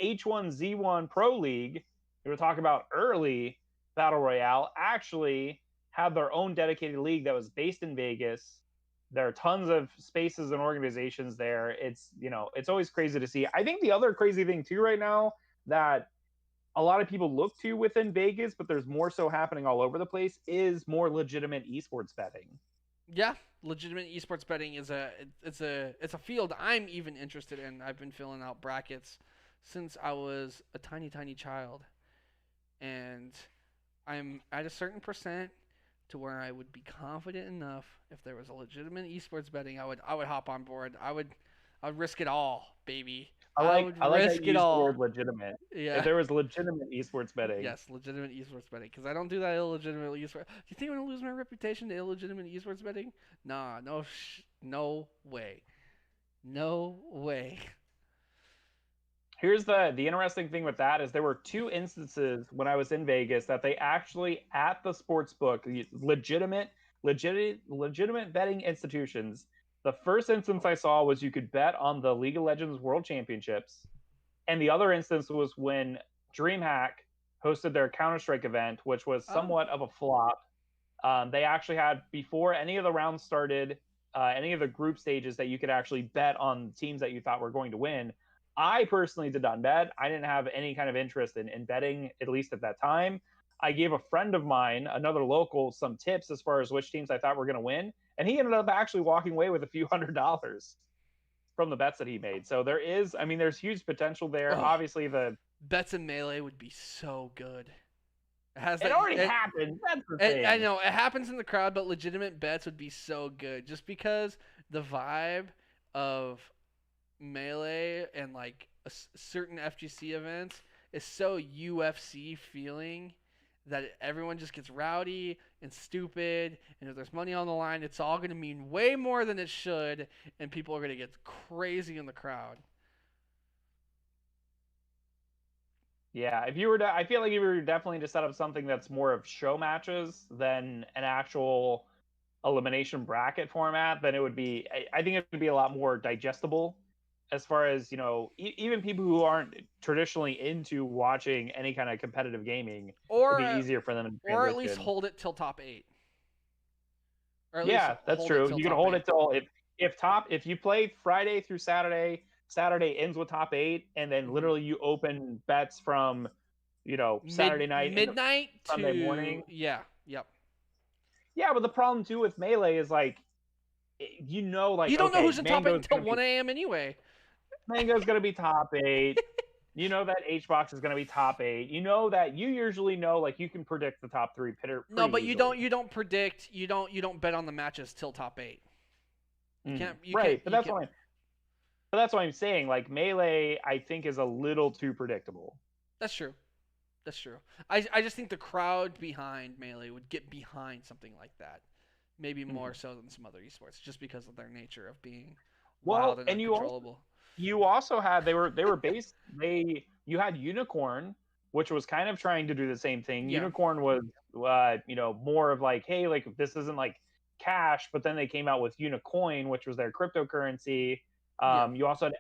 [SPEAKER 2] H1Z1 Pro League, we were talking about early Battle Royale, actually had their own dedicated league that was based in Vegas. There are tons of spaces and organizations there. It's always crazy to see. I think the other crazy thing too right now that a lot of people look to within Vegas, but there's more so happening all over the place, is more legitimate esports betting.
[SPEAKER 1] Yeah, legitimate esports betting is it's a field I'm even interested in. I've been filling out brackets since I was a tiny child, and I'm at a certain percent to where I would be confident enough if there was a legitimate esports betting, I would hop on board. I'd risk it all, baby.
[SPEAKER 2] I like how you use the word legitimate.
[SPEAKER 1] Yeah.
[SPEAKER 2] If there was legitimate esports betting.
[SPEAKER 1] Yes, legitimate esports betting. Because I don't do that illegitimate esports. Do you think I'm gonna lose my reputation to illegitimate esports betting? Nah, no way, no way.
[SPEAKER 2] Here's the interesting thing with that is there were two instances when I was in Vegas that they actually at the sports book, legitimate betting institutions. The first instance I saw was you could bet on the League of Legends World Championships, and the other instance was when DreamHack hosted their Counter-Strike event, which was somewhat of a flop. They actually had, before any of the rounds started, any of the group stages, that you could actually bet on teams that you thought were going to win. I personally did not bet. I didn't have any kind of interest in betting, at least at that time. I gave a friend of mine, another local, some tips as far as which teams I thought were going to win, and he ended up actually walking away with a few $100s from the bets that he made. So there's huge potential there. Obviously, the
[SPEAKER 1] bets in Melee would be so good.
[SPEAKER 2] It already happened. That's the thing.
[SPEAKER 1] I know it happens in the crowd, but legitimate bets would be so good, just because the vibe of Melee and like certain FGC events is so UFC feeling that everyone just gets rowdy and stupid, and if there's money on the line, it's all going to mean way more than it should, and people are going to get crazy in the crowd.
[SPEAKER 2] Yeah, I feel like if you were definitely to set up something that's more of show matches than an actual elimination bracket format, then I think it would be a lot more digestible. As far as, even people who aren't traditionally into watching any kind of competitive gaming, it'd be easier for them to transition.
[SPEAKER 1] Or at least hold it till top 8.
[SPEAKER 2] Yeah, that's true. You can hold it till if you play Friday through Saturday ends with top 8, and then literally you open bets from, Saturday night,
[SPEAKER 1] midnight to
[SPEAKER 2] Sunday morning.
[SPEAKER 1] Yeah, yep.
[SPEAKER 2] Yeah, but the problem too with Melee is you don't
[SPEAKER 1] know who's in top 8 until 1 a.m. anyway.
[SPEAKER 2] Mango's going to be top 8. You know that H-Box is going to be top 8. You know that you usually know, you can predict the top 3
[SPEAKER 1] No, but
[SPEAKER 2] easily.
[SPEAKER 1] you don't predict, you don't bet on the matches till top 8.
[SPEAKER 2] But that's what I'm saying. Melee, I think, is a little too predictable.
[SPEAKER 1] That's true. I just think the crowd behind Melee would get behind something like that. Maybe more so than some other esports, just because of their nature of being wild and
[SPEAKER 2] and
[SPEAKER 1] uncontrollable.
[SPEAKER 2] you also had you had Unicorn, which was kind of trying to do the same thing.
[SPEAKER 1] Yeah.
[SPEAKER 2] Unicorn was more of like, hey, like this isn't like cash, but then they came out with Unicoin, which was their cryptocurrency. You also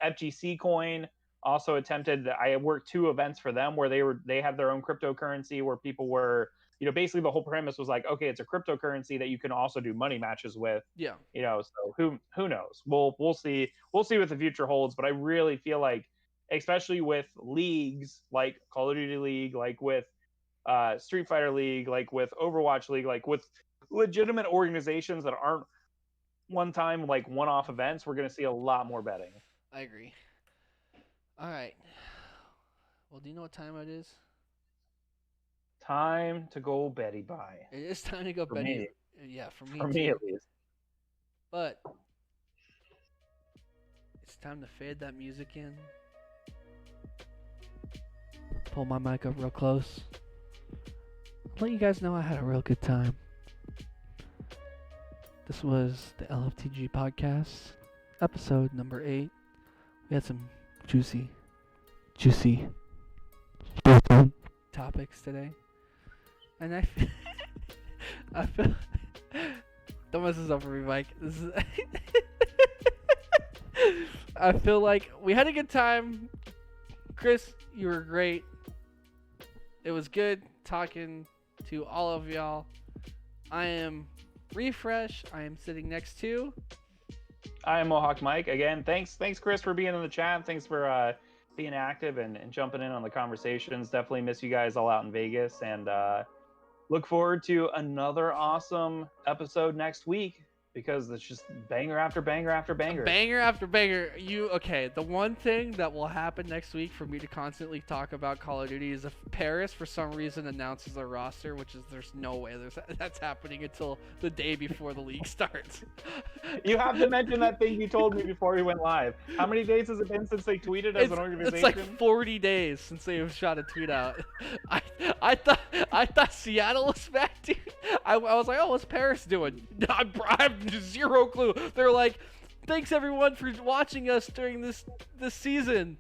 [SPEAKER 2] had FGC Coin. Also attempted. I worked 2 events for them where they had their own cryptocurrency where people were, basically the whole premise was like, okay, it's a cryptocurrency that you can also do money matches with.
[SPEAKER 1] Yeah.
[SPEAKER 2] So who knows? We'll see what the future holds. But I really feel like, especially with leagues like Call of Duty League, like with Street Fighter League, like with Overwatch League, like with legitimate organizations that aren't one-time like one-off events, we're going to see a lot more betting.
[SPEAKER 1] I agree. All right. Well, do you know what time it is?
[SPEAKER 2] Time to go Betty bye.
[SPEAKER 1] It is time to go
[SPEAKER 2] For
[SPEAKER 1] Betty.
[SPEAKER 2] me.
[SPEAKER 1] Yeah, for me
[SPEAKER 2] For
[SPEAKER 1] too.
[SPEAKER 2] me at least.
[SPEAKER 1] But it's time to fade that music in. Pull my mic up real close. Let you guys know I had a real good time. This was the LFTG Podcast, episode number 8. We had some juicy topics today. And I feel don't mess this up for me, Mike. I feel like we had a good time. Chris, you were great. It was good talking to all of y'all. I am Refresh. I am sitting next to...
[SPEAKER 2] I am Mohawkmike. Again, thanks Chris for being in the chat. Thanks for being active and jumping in on the conversations. Definitely miss you guys all out in Vegas, and look forward to another awesome episode next week, because it's just banger after banger after banger.
[SPEAKER 1] Banger after banger. Okay, the one thing that will happen next week for me to constantly talk about Call of Duty is if Paris for some reason announces their roster, which is there's no way that's happening until the day before the league starts.
[SPEAKER 2] You have to mention that thing you told me before we went live. How many days has it been since they tweeted as an organization?
[SPEAKER 1] It's like 40 days since they have shot a tweet out. I thought Seattle was back, dude. I was like, oh, what's Paris doing? I have zero clue. They're like, thanks everyone for watching us during this season.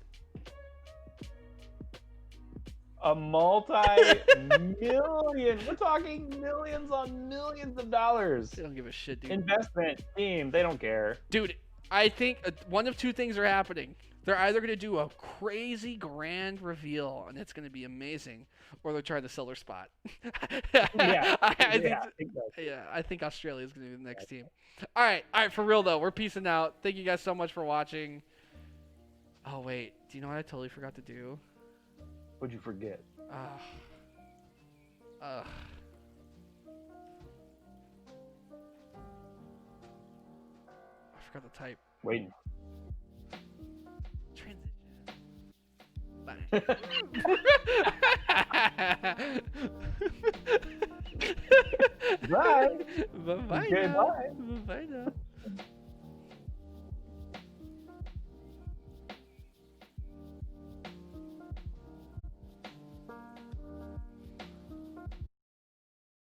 [SPEAKER 2] A multi-million, we're talking millions on millions of dollars.
[SPEAKER 1] They don't give a shit, dude.
[SPEAKER 2] Investment team, they don't care.
[SPEAKER 1] Dude, I think one of two things are happening. They're either going to do a crazy grand reveal, and it's going to be amazing, or they're trying to sell their spot. I think Australia is going to be the next team. All right, for real, though. We're peacing out. Thank you guys so much for watching. Oh, wait. Do you know what I totally forgot to do?
[SPEAKER 2] What'd you forget?
[SPEAKER 1] I forgot to type.
[SPEAKER 2] Waiting.
[SPEAKER 1] Transition. Bye.
[SPEAKER 2] Bye.
[SPEAKER 1] Bye-bye
[SPEAKER 2] Okay,
[SPEAKER 1] now.
[SPEAKER 2] bye.
[SPEAKER 1] Bye-bye now.